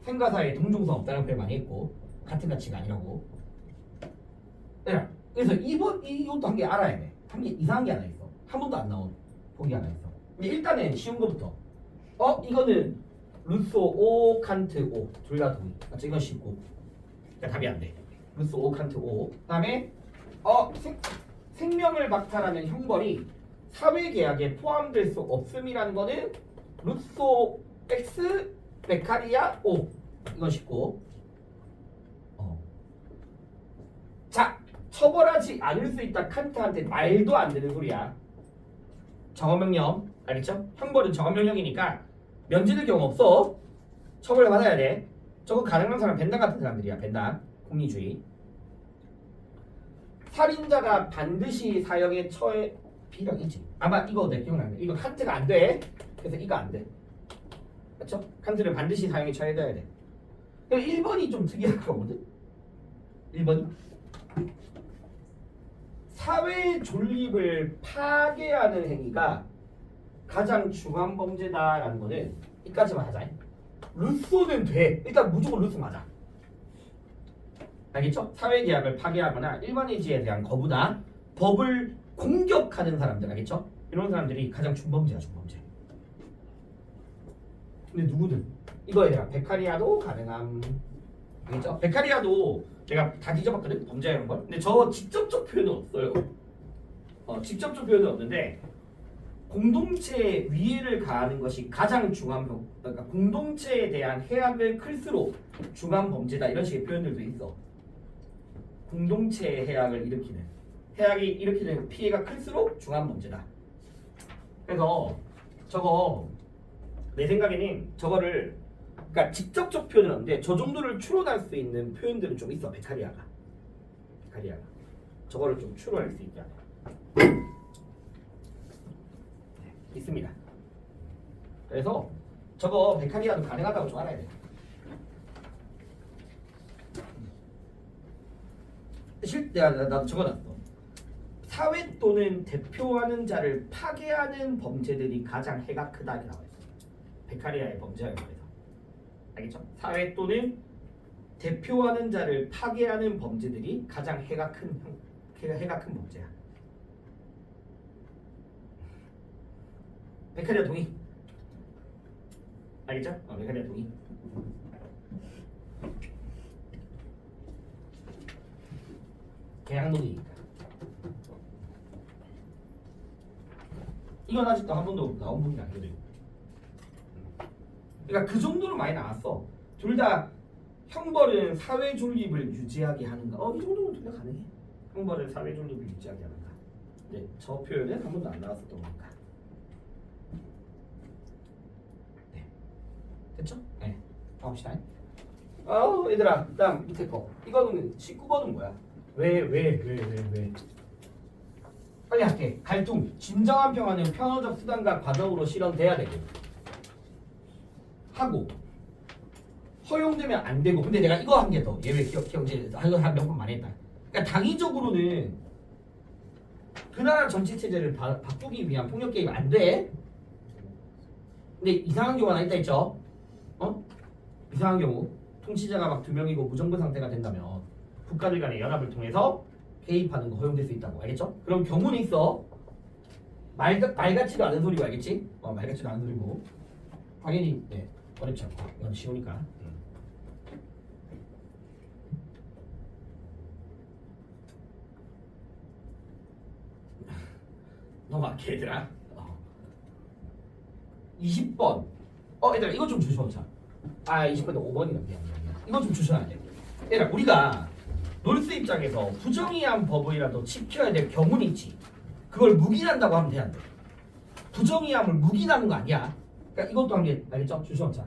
생과 사이에 동종성 없다는 표현 많이 했고 같은 가치가 아니라고. 네. 그래서 이것도 한 개 알아야 돼. 한 개 이상한 게 하나 있어. 한 번도 안 나온 보기 하나 있어. 근데 일단은 쉬운 거부터. 이거는 루소 O 칸트 O 둘 다 동의. 맞죠? 이건 쉽고. 그러니까 답이 안 돼. 루소 O 칸트 O. 그다음에 생명을 박탈하는 형벌이 사회계약에 포함될 수 없음이라는 거는 루소 X 베카리아 O. 이건 쉽고. 자, 처벌하지 않을 수 있다 칸트한테 말도 안 되는 소리야. 정언명령 알겠죠? 형벌은 정언명령이니까 면제될 경우 없어. 처벌을 받아야 돼. 저거 가능한 사람 벤당 같은 사람들이야. 벤당 공리주의. 살인자가 반드시 사형에 처해 비령이지. 아마 이거 내 기억나네. 이거 칸트가 안 돼. 그래서 이거 안 돼. 맞죠? 칸트는 반드시 사형에 처해져야 돼. 1번이 좀 특이한 거거든. 1번이 사회 존립을 파괴하는 행위가 가장 중한 범죄다라는 거는 이까지만 하자. 루소는 돼. 일단 무조건 루소 맞아. 알겠죠? 사회계약을 파괴하거나 일반의지에 대한 거부나 법을 공격하는 사람들 알겠죠? 이런 사람들이 가장 중범죄야. 중범죄. 근데 누구든 이거에 대한 베카리아도 가능함. 알겠죠? 베카리아도 내가 다 뒤져봤거든. 범죄 이런 걸. 근데 저 직접적 표현은 없어요. 직접적 표현은 없는데 공동체에 위해를 가하는 것이 가장 중한 그러니까 공동체에 대한 해악을 클수록 중한 범죄다 이런 식의 표현들도 있어. 공동체의 해악을 해악이 일으키는 피해가 클수록 중한 범죄다. 그래서 저거 내 생각에는 저거를 그러니까 직접적 표현은 없는데 저 정도를 추론할 수 있는 표현들은 좀 있어. 베카리아가 저거를 좀 추론할 수 있게 하네. 있습니다. 그래서 저거 베카리아도 가능하다고 좀 알아야 돼. 나도 적어놨어. 사회 또는 대표하는 자를 파괴하는 범죄들이 가장 해가 크다 이렇게 나와 있어. 베카리아의 범죄에 관해서. 알겠죠? 사회 또는 대표하는 자를 파괴하는 범죄들이 가장 해가 큰 범죄야. 베카리아 동의. 알겠죠? 베카리아 동의. 계약놀이니까. 이건 아직도 한 번도 나온 부분이 아니거든. 그러니까 그 정도로 많이 나왔어. 둘 다 형벌은 사회 존립을 유지하게 하는가? 이 정도면 둘 다 가능해. 형벌은 사회 존립을 유지하게 하는가? 네, 저 표현은 한 번도 안 나왔었던 거니까. 네, 됐죠? 네, 가봅시다. 얘들아, 그다음 밑에 거. 이거는 19번은 뭐야? 왜? 빨리 할게. 갈등. 진정한 평화는 평화적 수단과 과정으로 실현돼야 되고 하고 허용되면 안 되고. 근데 내가 이거 한 개 더. 예외 기억제 이거 한 몇 번 많이 했다. 그러니까 당위적으로는 그 나라 정치 체제를 바꾸기 위한 폭력 개입 안 돼. 근데 이상한 경우가 하나 있다 했죠. 이상한 경우 통치자가 막 2명이고 무정부 상태가 된다면 국가들 간의 연합을 통해서 개입하는 거 허용될 수 있다고. 알겠죠? 그럼 경우는 있어. 말 같지도 않은 소리고 알겠지? 말 같지도 않은 소리고 당연히 네, 어렵지 않고 이건 쉬우니까. 넘어갈게 얘들아. 20번. 얘들아 이거 좀 조심하자. 20번도 5번이다. 미안. 이거 좀 조심해야 돼. 얘들아 우리가 놀스 입장에서 부정의한 법이라도 지켜야 될 경우는 있지. 그걸 묵인한다고 하면 돼, 안 돼? 부정의함을 묵인하는 거 아니야. 그러니까 이것도 한 게 알겠죠? 조심하자.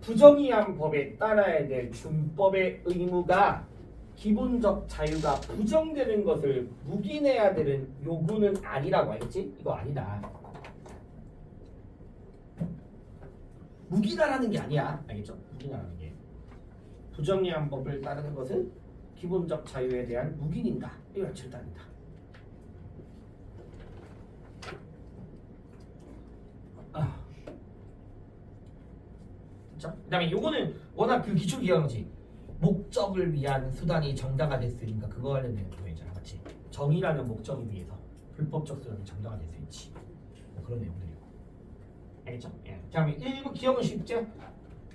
부정의한 법에 따라야 될 준법의 의무가 기본적 자유가 부정되는 것을 묵인해야 되는 요구는 아니라고. 알겠지? 이거 아니다. 묵인하라는 게 아니야. 알겠죠? 묵인하라는 게. 부정의한 법을 따르는 것은 기본적 자유에 대한 묵인인가? 이거 절대 아니다. 그렇죠? 그다음에 요거는 워낙 그 기초 기억이지. 목적을 위한 수단이 정당화됐으니까 그거 관련된 부분이잖아, 맞지? 정의라는 목적을 위해서 불법적 수단이 정당화될 수 있지. 뭐 그런 내용들이고. 알겠죠? 예. 자, 그럼 1부 기억은 쉽죠?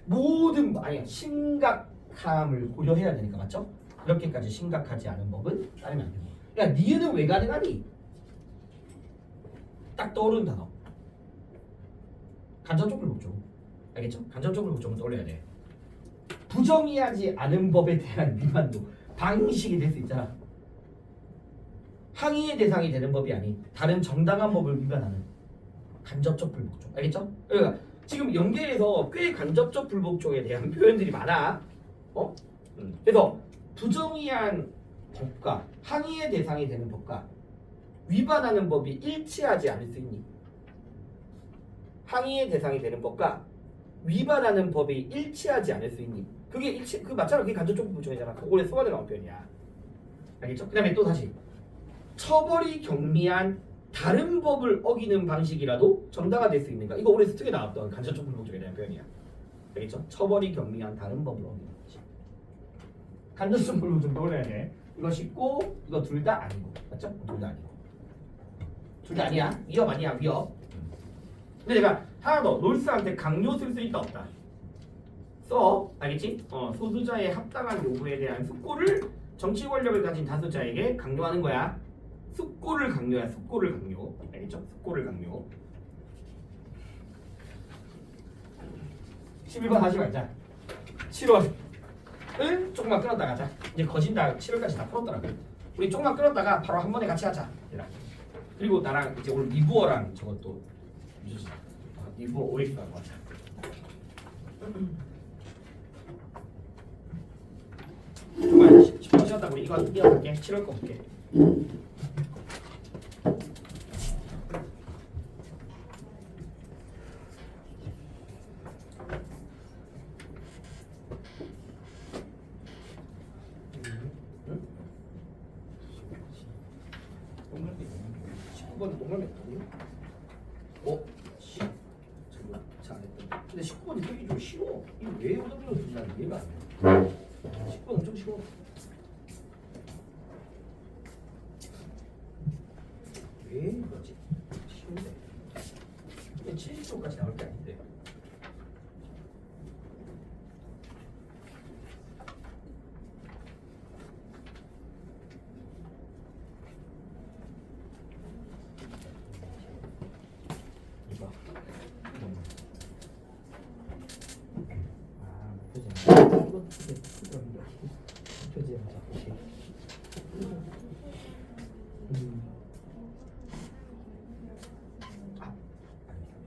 모든 아니 심각함을 고려해야 되니까 맞죠? 그렇게까지 심각하지 않은 법은 따르면 안 되고. 야, 니은은 왜 가능하니? 딱 떠오르는 단어. 간접적 불복종. 알겠죠? 간접적 불복종은 떠올려야 돼. 부정의하지 않은 법에 대한 위반도 방식이 될 수 있잖아. 항의의 대상이 되는 법이 아닌 다른 정당한 법을 위반하는 간접적 불복종. 알겠죠? 그러니까 지금 연계에서 꽤 간접적 불복종에 대한 표현들이 많아. 그래서 부정의한 법과 항의의 대상이 되는 법과 위반하는 법이 일치하지 않을 수 있니? 항의의 대상이 되는 법과 위반하는 법이 일치하지 않을 수 있니? 그게 일치, 그 맞잖아. 그게 간접적 불복종이잖아. 그거에 소관에 나온 표현이야. 알겠죠? 그 다음에 또 다시 처벌이 경미한 다른 법을 어기는 방식이라도 정당화될 수 있는가? 이거 올해 수특에 나왔던 간접적 불복종에 대한 표현이야. 알겠죠? 처벌이 경미한 다른 법을 어기는 방식. 간접적 불복종 떠올려야 돼. 이거 쉽고 이거 둘 다 아니고, 맞죠? 둘 다 아니고. 둘 다 아니야. 위협 아니야. 위협. 근데 내가 하나 더 롤스한테 강요 쓸 수 있다 없다. 써. 알겠지? 소수자의 합당한 요구에 대한 숙고를 정치 권력을 가진 다수자에게 강요하는 거야. 숙고를 강요야. 숙고를 강요. 알겠죠? 숙고를 강요. 11번 하지 말자. 7월은 조금만 끌었다 가자. 이제 거진다 7월까지 다 풀었더라고. 우리 조금만 끌었다가 바로 한 번에 같이 하자. 얘들아. 그리고 나랑 이제 오늘 리부어랑 저것도 유주지. 리부어 OX 하고 하자. 정말 10분 쉬었다고 우리 이거 이어갈게. 7월 거 볼게. 근데 19번이 되게 좀 쉬워. 이거 왜 오답으로 준다는 이해가 안 돼. 19번 엄청 쉬워. 왜 이러지? 쉬운데. 근데 70초까지 나올 게 아닌데. 이봐.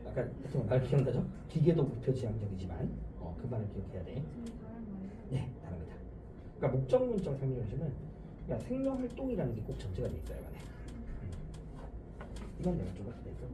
약간 말 기억나죠? 기계도 목표지향적이지만 그 말을 기억해야 돼. 네, 다릅니다. 그러니까 목적 문장 설명하시면 야 생명 활동이라는 게 꼭 전제가 돼 있어야만 해. 이건 내가 좀 어떻게 했어?